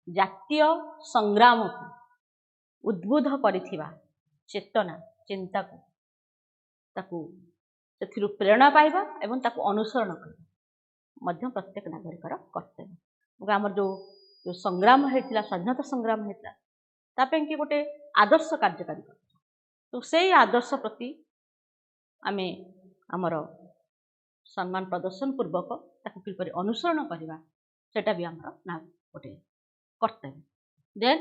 जातीय संग्राम को उद्बुद्ध करिथिबा चेतना चिंता को ताकू से प्रेरणा पाइबा एवं ताकू अनुसरण करबा मध्य प्रत्येक नागरिकर कर्तव्य. आमर जो संग्राम होता स्वाधीनता संग्राम होता तापे कि गोटे आदर्श कार्यकारी कर. तो से आदर्श प्रति आमे आमर सम्मान प्रदर्शन पूर्वक ताकू किपरि अनुसरण करबा सेटा भी आमर ना गोटे कर्तव्य. Then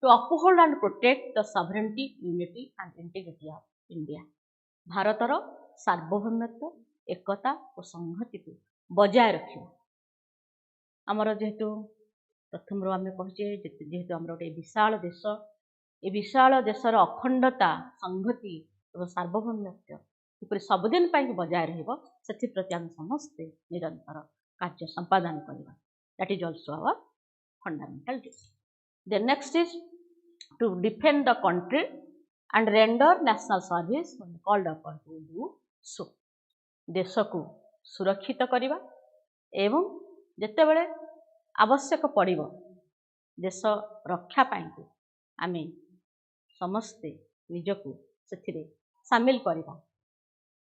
to uphold and protect the sovereignty unity and integrity of India. भारतर सार्वभौमत्व एकता और संहति को बजाय रखिबा. आमर जेहेतु प्रथम रो आमे कहचे जेहेतु आमर गोटे विशाल देश ए विशाल देशर अखंडता संहति और सार्वभौमत्व किपरि सबुदिन पाई बजाय रहिबो सेथि प्रति हम समस्ते निरंतर कार्य संपादन करबा। That is also our fundamental duty. The next is to defend the country and render national service when called upon to do so. देश को सुरक्षित करवा एवं जेतेबेले आवश्यक पड़िबो देश रक्षा पाई आमे समस्ते निजको सेथिरे सामिल करवा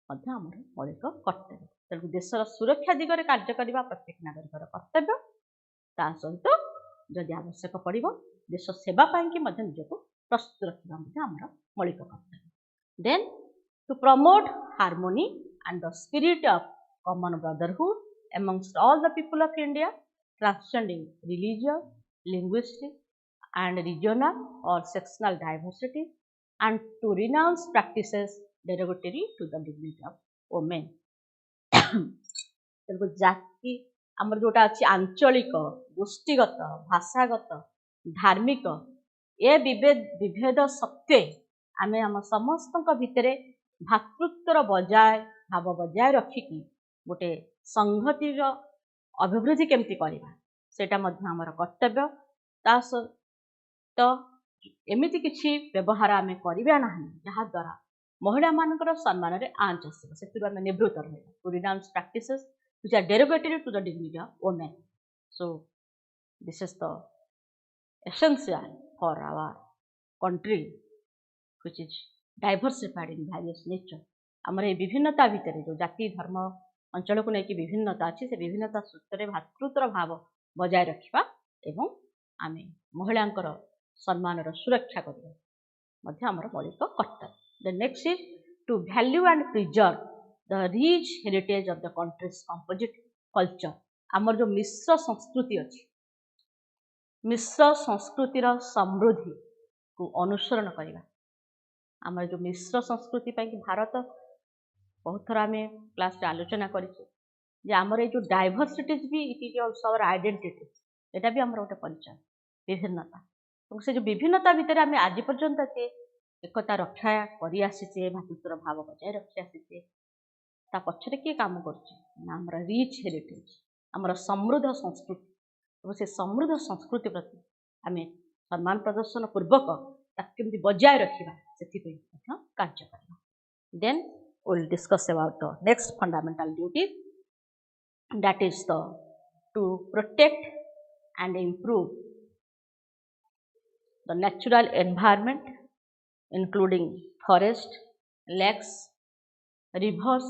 मध्य आमर मौलिक कर्तव्य। तेणु देशर सुरक्षा दिगरे कार्य करवा प्रत्येक नागरिकर कर्तव्य। ता सहित जदि आवश्यक पड़िबो देश सेवा पाई कि मध्य निजको प्रस्तुत रखिबा मध्य आमर मौलिक कर्तव्य। Then to promote harmony and the spirit of common brotherhood amongst all the people of India, transcending religious, linguistic, and regional or sectional diversity, and to renounce practices derogatory to the dignity of women. तेणु जाति आमर जोटा अच्छी आंचलिक गोष्ठीगत भाषागत धार्मिक ए विभेद सत्वे आमे आम समस्त भितरे भातृत्वर बजाय भाव बजाय रखिकी गोटे संहतिर अभिवृद्धि केमती करवा सेटा मध्य आमर कर्तव्य। ता तो एमिति किछि व्यवहार आमे करिबा नाही जहा द्वारा महिला मानकर सम्मान रे आंच आसीबो सेतिरु आमे निवृत्त रहबा। To renounce practices which are derogatory to the dignity of women. So this is the essential for our country which is diversified in various nature. आमर ये विभिन्नता भितर जो जाति धर्म अंचल को लेकिन विभिन्नता अच्छी से विभिन्नता सूत्र भातृत्वर भाव बजाय रखा एवं आमे महिलांकर सम्मान सुरक्षा करवा आमर मौलिक कर्तव्य। The next is to value and preserve the rich heritage of the country's composite culture. आमर जो मिश्र संस्कृति अच्छी मिश्र संस्कृतिर समृद्धि को अनुसरण करवा। आमर जो मिश्र संस्कृति पाई भारत बहुत थर आम क्लास आलोचना करें आमर जो डाइवर्सिटीज भी it is also our identity यहाँ भी आमर गोटे परिचय विभिन्नता। तो से जो विभिन्नता भितर आम आज पर्यंत एकता रक्षा कर आसीचे भातृत्वर भाव बजाय रखी आसीचे ता पछरे किए काम कर रिच हेरिटेज आमर समृद्ध संस्कृति और से समृद्ध संस्कृति प्रति आम सम्मान प्रदर्शन पूर्वक केमती बजाय रखा से कार्य करवा। Then we'll discuss about the next fundamental duty, that is the to protect and improve the natural environment including forest, lakes, rivers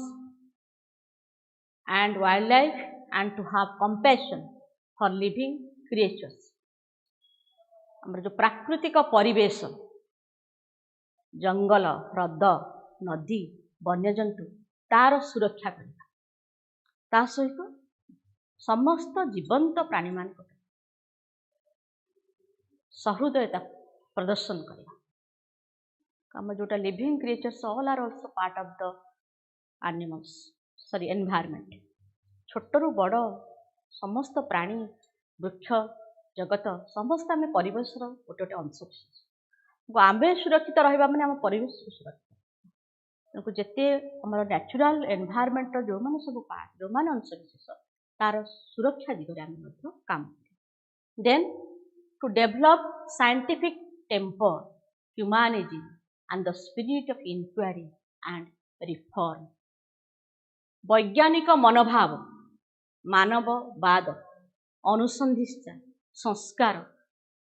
and wildlife, and to have compassion for living creatures। हमर जो प्राकृतिक परिवेश जंगल ह्रद नदी वन्यजंतु तार सुरक्षा करवा ता सहित समस्त जीवंत प्राणी मान सहृदयता प्रदर्शन करवा। आम जोटा living creatures all are also part of the animals sorry environment. छोटरू बड़ समस्त प्राणी वृक्ष जगत समस्त आम परिवेश गोटे गोटे अंश आम सुरक्षित रहा माने आम परिवेश सुरक्षित तेणु जिते आम नेचुरल एनवायरनमेंट जो मैंने सब पार्ट जो मैंने अंश विशेष तार सुरक्षा दिगरे आम काम करें। Then to develop scientific temper humanism and the spirit of inquiry and reform. वैज्ञानिक मनोभाव मानववाद अनुसंधिष्टा संस्कार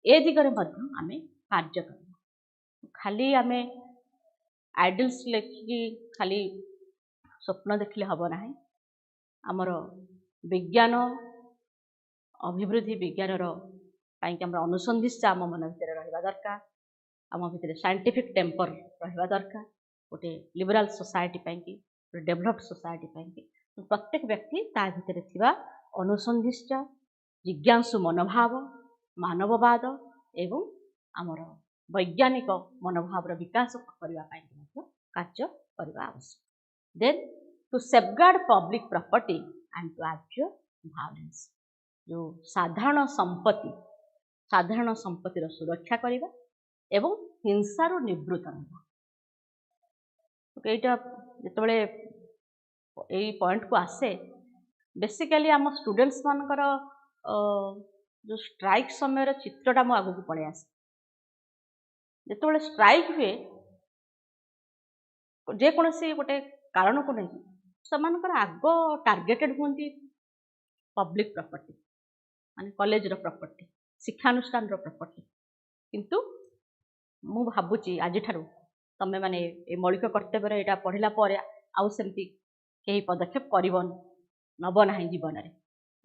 ए दिगरे आम कार्य कर खाली आम आइडल्स लेखिकी खाली स्वप्न देखले हम ना आमर विज्ञान अभिवृद्धि विज्ञान पाई अनुसंधिष्टा आम मन भर रहा दरकार आम भर साइंटिफिक टेम्पर रहा दरकार गोटे लिबराल सोसाइटी पाई डेभलप्ड सोसाइटी पाई प्रत्येक व्यक्ति ता भीतर थिबा अनुसंधिष्टा जिज्ञासु मनोभाव मानववाद एवं आमर वैज्ञानिक मनोभाव विकास करने कार्य करने आवश्यक। Then to safeguard public property and to absorb violence. जो साधारण संपत्तिर सुरक्षा करवा एवं हिंसार निवृत्त रहा। एटा जिते यही पॉइंट को आसे बेसिकली आम स्टूडेंट्स मानकर जो स्ट्राइक समय चित्रटा मो आगू पड़े आसे जिते स्ट्राइक हुए जेकोसी गोटे कारण को नहीं से आग टार्गेटेड होती पब्लिक प्रॉपर्टी माने कॉलेज रो प्रॉपर्टी शिक्षानुष्ठान रो प्रॉपर्टी किंतु मु भाबुची आज ठारू तमे माने ए मौलिक कर्तव्य एटा पढ़िला परे आउ सेमती कई पदक्षेप करबन नब नाही जीवन रे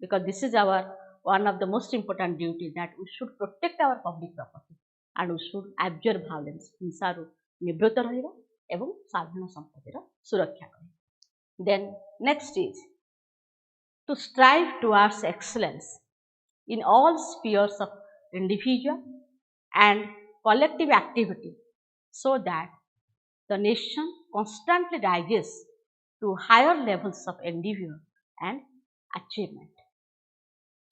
because this is our one of the most important duty that we should protect our public property and we should absorb violence हिंसा रो निवृत्त रहिबा एवं साधारण संपत्ति रो सुरक्षा करिबा। Then next is to strive towards excellence in all spheres of individual and collective activity so that the nation constantly rises to higher levels of endeavor and achievement.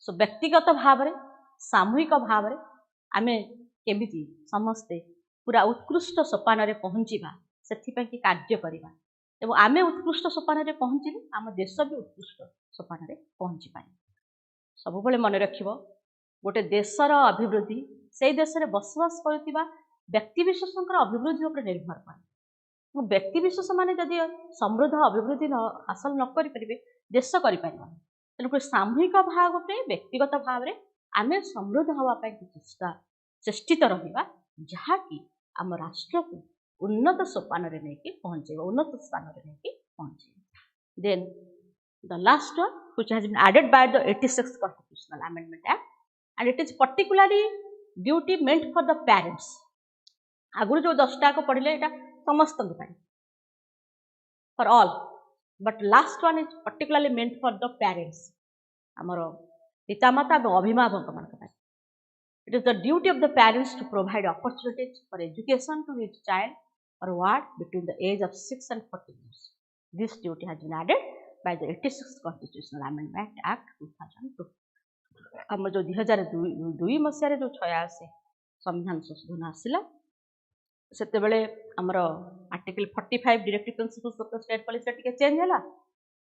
So व्यक्तिगत भाव रे सामूहिक भाव रे आमे केमिति समस्ते पूरा उत्कृष्ट सोपान रे पहुंचीबा सेथि पय कि कार्य करिबा एवं आमे उत्कृष्ट सोपान रे पहुंचिले आम देश भी उत्कृष्ट सोपान रे पहुंची पाए। सब बेले मन रखिबो गोटे देशर अभिवृद्धि से देश में बसवास करुवा व्यक्तिविशेषकर अभिवृद्धि उपर निर्भर करे। व्यक्तिविशेष माने जदि समृद्ध अभिवृद्धि हासिल न करें देश कर तेणुक सामूहिक भाव में व्यक्तिगत भाव में आम समृद्ध हाँपाई चेष्टित रहा जहाँकि आम राष्ट्र को उन्नत सोपान में नहीं पहुँचे उन्नत स्थान में नहीं पहुँचे। Then the last one which has been added by the 86th Constitutional Amendment Act and it is particularly duty meant for the parents. आगुरी जो 10टा को पढ़ले एटा समस्त for all but last one is particularly meant for the parents हमर पितामाता और अभिभावक मान। It is the duty of the parents to provide opportunities for education to his child or ward between the age of 6 and 14 years. This duty has been added by the 86th Constitutional Amendment Act 2002. हम जो 2002 मसीह जो 86 संविधान संशोधन आसिला सेते बेले हमर article 45 directive principles of the state policy टिके change हला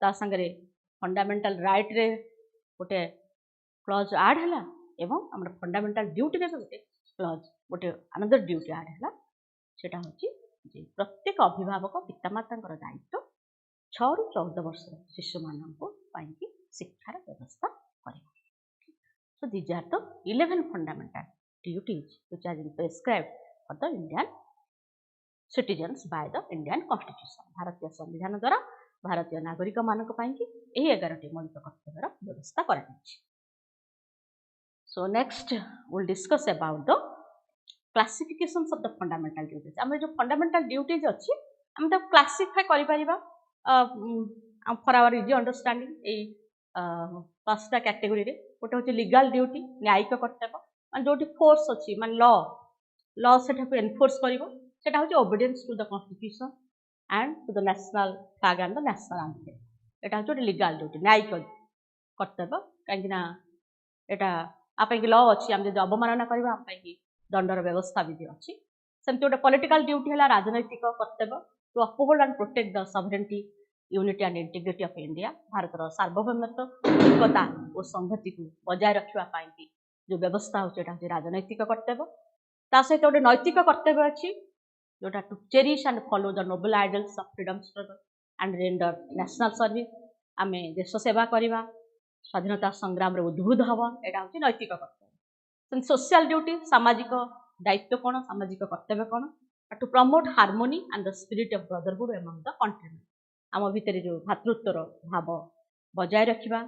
ता संगे फंडामेंटल राइट रे गोटे क्लॉज ऐड हला एवं हमर फंडामेंटल ड्यूटी रे गोटे क्लॉज गोटे अनदर ड्यूटी ऐड हला सेटा होची जे प्रत्येक अभिभावक पितामातांकर दायित्व 6 ରୁ 14 वर्ष शिशु मानक शिक्षार व्यवस्था करें। So these are the 11 fundamental duties which are prescribed for the Indian citizens by the Indian Constitution. भारतीय संविधान द्वारा भारतीय नागरिक मानक यही 11टी मौलिक कर्तव्यर व्यवस्था करा। So next we'll discuss about the classifications of the fundamental duties. आम जो fundamental duties अच्छी आम तो क्लासिफाई करि परिबा फॉर आवर इजी अंडरस्टैंडिंग पांचटा कैटेगरी रे गोटे होची लीगल ड्यूटी न्यायिक कर्तव्य मान जोटी फोर्स अच्छी मान लॉ लॉ सेटा को एनफोर्स करिवो सेटा होची obedience to the constitution and to the national flag and the national anthem एटा होची लीगल ड्यूटी न्यायिक कर्तव्य काहेकि ना एटा आपे कि लॉ अच्छी हम जदि अवमानना करबा आपे कि दंडर व्यवस्था विधि अच्छी सेमति गोटे पॉलिटिकल ड्यूटी हला राजनैतिक कर्तव्य to uphold and protect the sovereignty, unity and integrity of India. Bharat सार्वभौमत्व एकता और संहति को बजाय रखा जो व्यवस्था होची राजनैतिक कर्तव्य ता सहित गोटे नैतिक कर्तव्य अच्छी जोटा to cherish and follow the noble ideals of freedom struggle and render national service आमे देश सेवा करवा स्वाधीनता संग्राम रे उद्बुद्ध हवा एटा होची नैतिक कर्तव्य। सोशल ड्यूटी सामाजिक दायित्व कौन सामाजिक कर्तव्य कौन to promote harmony and the spirit of brotherhood among the countrymen आम भितर जो भातृत्वर भाव बजाय रखा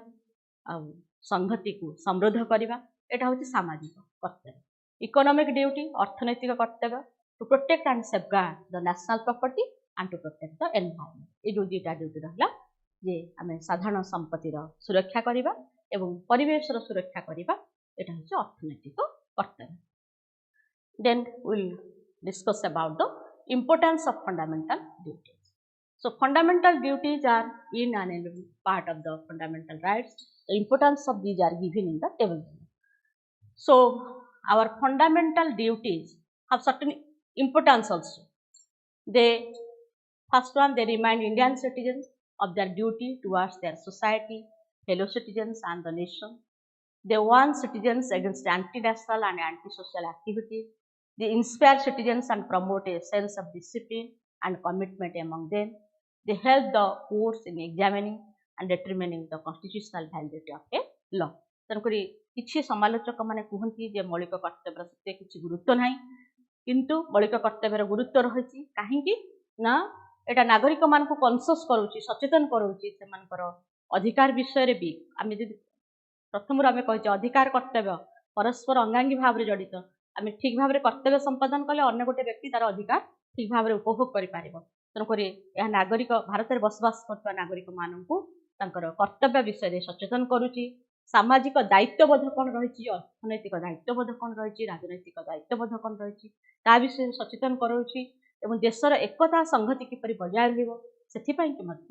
संहति को समृद्ध करवा एटा होची सामाजिक कर्तव्य। इकोनॉमिक ड्यूटी अर्थनैतिक कर्तव्य to protect and safeguard the national property and to protect the environment ये जो दुईटा ड्यूटी रहा जे आम साधारण संपत्तिर सुरक्षा करवा एवं परिवेशर सुरक्षा करवा एटा होची अर्थनैतिक कर्तव्य। Then we'll discuss about the importance of fundamental duties. So fundamental duties are inalienable part of the fundamental rights. The importance of these are given in the table. So our fundamental duties have certain importance also. They first one, they remind Indian citizens of their duty towards their society, fellow citizens and the nation. They warn citizens against anti-national and anti-social activities. They inspire citizens and promote a sense of discipline and commitment among them. They help the courts in examining and determining the constitutional validity of a law. ତେଣୁକରି କିଛି ସମାଲୋଚକ ମାନେ କୁହନ୍ତି ଯେ ମୌଳିକ କର୍ତ୍ତବ୍ୟର ସେତେ କିଛି ଗୁରୁତ୍ୱ ନାହିଁ, କିନ୍ତୁ ମୌଳିକ କର୍ତ୍ତବ୍ୟର ଗୁରୁତ୍ୱ ରହିଛି। କାହିଁକି ନା ଏଟା ନାଗରିକ ମାନଙ୍କୁ କନସସ୍ କରୁଛି, ସଚେତନ କରୁଛି ସେମାନଙ୍କର ଅଧିକାର ବିଷୟରେ ବି। ଆମେ ଯଦି ପ୍ରଥମରୁ ଆମେ କହିଛେ ଅଧିକାର କର୍ତ୍ତବ୍ୟ ପରସ୍ପର ଅଙ୍ଗାଙ୍ଗୀ ଭାବରେ ଜଡ଼ିତ। ଆମେ ଠିକ ଭାବରେ କର୍ତ୍ତବ୍ୟ ସମ୍ପାଦନ କଲେ ଅନ୍ୟ ଗୋଟେ ବ୍ୟକ୍ତି ତାର ଅଧିକାର ଠିକ ଭାବରେ ଉପଭୋଗ କରିପାରିବ। ତେଣୁକରି ଏହା ନାଗରିକ ଭାରତରେ ବସବାସ କରୁଥିବା ନାଗରିକ ମାନଙ୍କୁ ତାଙ୍କର କର୍ତ୍ତବ୍ୟ ବିଷୟରେ ସଚେତନ କରୁଛି। ସାମାଜିକ ଦାୟିତ୍ୱବୋଧ କ'ଣ ରହିଛି, ଅର୍ଥନୈତିକ ଦାୟିତ୍ୱବୋଧ କ'ଣ ରହିଛି, ରାଜନୈତିକ ଦାୟିତ୍ୱବୋଧ କ'ଣ ରହିଛି ତା ବିଷୟରେ ସଚେତନ କରାଉଛି ଏବଂ ଦେଶର ଏକତା ସଂହତି କିପରି ବଜାୟ ରହିବ ସେଥିପାଇଁ କି ମଧ୍ୟ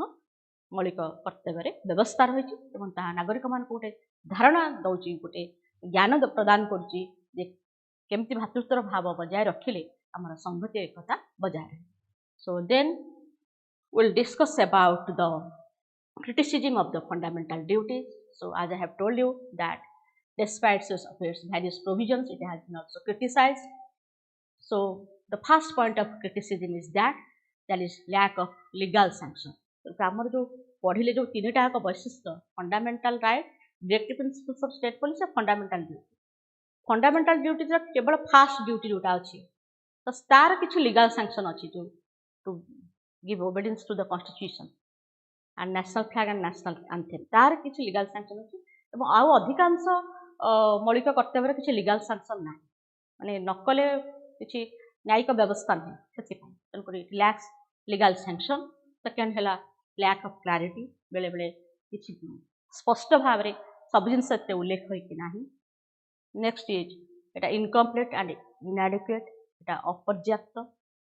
ମୌଳିକ କର୍ତ୍ତବ୍ୟରେ ବ୍ୟବସ୍ଥା ରହିଛି ଏବଂ ତାହା ନାଗରିକମାନଙ୍କୁ ଗୋଟେ ଧାରଣା ଦେଉଛି, ଗୋଟେ ଜ୍ଞାନ ପ୍ରଦାନ କରୁଛି ଯେ କେମିତି ଭାତୃତ୍ୱର ଭାବ ବଜାୟ ରଖିଲେ ଆମର ସଂହତି ଏକତା ବଜାୟ ରହିବ। So then we'll discuss about the criticism of the fundamental duties. So as I have told you that despite its various provisions, it has been also criticized. So the first point of criticism is that there is lack of legal sanction. So ଆମର ଯୋଉ ପଢିଲେ ଯୋଉ ତିନିଟା ଏକ ବୈଶିଷ୍ଟ୍ୟ, fundamental right, directive principles of state policy, fundamental duty. Fundamental ଡ୍ୟୁଟିର କେବଳ first duty ଯୋଉଟା ଅଛି, ତ ତାର କିଛି ଲିଗାଲ ସାଂକ୍ସନ ଅଛି, ଯୋଉ two give obedience to the constitution and national flag and national anthem, ତାର କିଛି ଲିଗାଲ ସାଂକ୍ସନ ଅଛି ଏବଂ ଆଉ ଅଧିକାଂଶ ମୌଳିକ କର୍ତ୍ତବ୍ୟର କିଛି ଲିଗାଲ ସାଂକ୍ସନ ନାହିଁ, ମାନେ ନକଲେ କିଛି ନ୍ୟାୟିକ ବ୍ୟବସ୍ଥା ନାହିଁ ସେଥିପାଇଁ। ତେଣୁକରି ଇଟ୍ ଲ୍ୟାକ୍ସ ଲିଗାଲ ସାଂକ୍ସନ। ସେକେଣ୍ଡ ହେଲା ଲ୍ୟାକ୍ ଅଫ୍ କ୍ଲାରିଟି, ବେଳେବେଳେ କିଛି ସ୍ପଷ୍ଟ ଭାବରେ ସବୁ ଜିନିଷ ଏତେ ଉଲ୍ଲେଖ ହୋଇକି ନାହିଁ। ନେକ୍ସଟ ଇଜ୍ ଏଟା ଇନକମ୍ପ୍ଲିଟ୍ ଆଣ୍ଡ ଇନାଡିକ୍ୱେଟ୍, ଏଟା ଅପର୍ଯ୍ୟାପ୍ତ,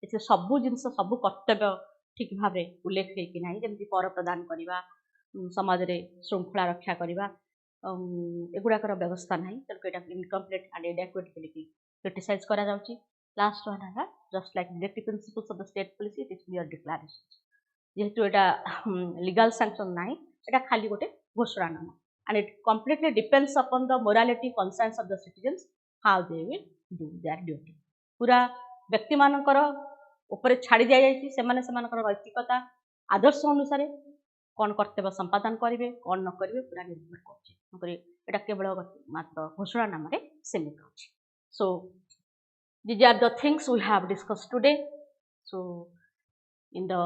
ଏଥିରେ ସବୁ ଜିନିଷ ସବୁ କର୍ତ୍ତବ୍ୟ ଠିକ ଭାବରେ ଉଲ୍ଲେଖ ହେଇକି ନାହିଁ, ଯେମିତି କର ପ୍ରଦାନ କରିବା, ସମାଜରେ ଶୃଙ୍ଖଳା ରକ୍ଷା କରିବା, ଏଗୁଡ଼ାକର ବ୍ୟବସ୍ଥା ନାହିଁ। ତେଣୁ ଏଟା ଇନକମ୍ପ୍ଲିଟ୍ ଆଣ୍ଡ ଇନାଡିକ୍ୱେଟ୍ ବୋଲିକି କ୍ରିଟିସାଇଜ୍ କରାଯାଉଛି। ଲାଷ୍ଟ ୱାନ୍ ହେଲା just like directive principles of the state policy, it is clear declaration. ଯେହେତୁ ଏଟା ଲିଗାଲ ସାଂକ୍ସନ ନାହିଁ, ଏଟା ଖାଲି ଗୋଟେ ଘୋଷଣାନାମା and it completely depends upon the morality conscience of the citizens how they will do their duty। ପୁରା ବ୍ୟକ୍ତି ମାନଙ୍କର ଉପରେ ଛାଡ଼ି ଦିଆଯାଇଛି, ସେମାନେ ସେମାନଙ୍କର ନୈତିକତା ଆଦର୍ଶ ଅନୁସାରେ କ'ଣ କର୍ତ୍ତବ୍ୟ ସମ୍ପାଦନ କରିବେ କ'ଣ ନ କରିବେ ପୁରା ନିର୍ଭର କରୁଛି। ତେଣୁକରି ଏଟା କେବଳ ମାତ୍ର ଘୋଷଣାନାମାରେ ସୀମିତ ଅଛି। So these are the things we have discussed today. So in the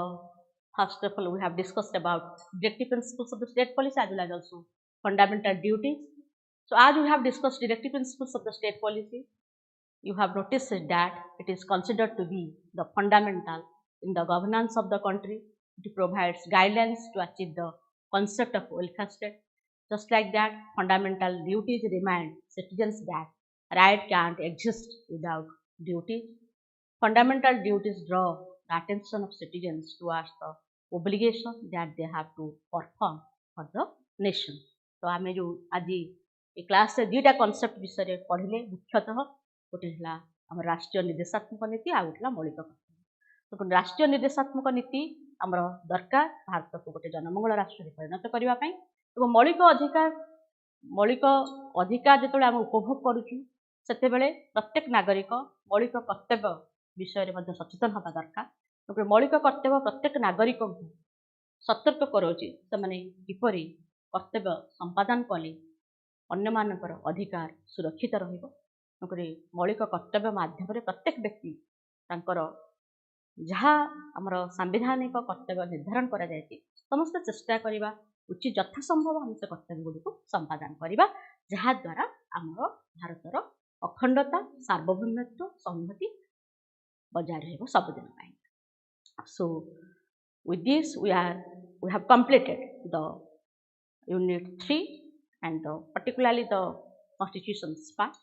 first of all we have discussed about directive principles of the state policy as well as also fundamental duties. So as we have discussed directive principles of the state policy, you have noticed that it is considered to be the fundamental in the governance of the country. It provides guidelines to achieve the concept of welfare state. Just like that, fundamental duties remind citizens that right can't exist without duties. Fundamental duties draw the attention of citizens towards the obligation that they have to perform for the nation. तो आमे जो आज ये class रे दुईटा concept विषय पढ़िले, मुख्यतः गोटे हला हमर राष्ट्रीय निर्देशात्मक नीति आ गोटे मौलिक कर्तव्य। तो राष्ट्रीय निर्देशात्मक नीति हमर दरकार भारत को गोटे जनमंगल राष्ट्र रे परिणत करिवा पई एवं मौलिक अधिकार जेतोले हम उपभोग करूछु सेते बेले प्रत्येक नागरिक मौलिक कर्तव्य विषय रे मध्ये सचेतन होबा दरकार। तो मौलिक कर्तव्य प्रत्येक नागरिक को सतर्क करोछि सेमाने किपरि कर्तव्य संपादन कले अन्य मानकर अधिकार सुरक्षित रहिबो। तेणुकरी मौलिक कर्तव्य माध्यम प्रत्येक व्यक्ति तांकर जहाँ आमर सांविधानिक कर्तव्य निर्धारण करा जायछि समस्त चेष्टा करिबा उचित यथासंभव हम से कर्तव्य गुड़िक संपादन करिबा, जहाँ द्वारा आमर भारतर अखंडता सार्वभौमत्व संहति बजाय रहिबो सबदिन पई। So with this we have completed the unit 3 and particularly the constitutions part,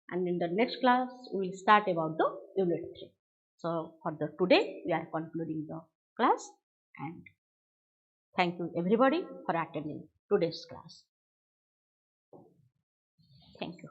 and in the next class we will start about the unit 3. So for the today we are concluding the class, and thank you everybody for attending today's class. Thank you.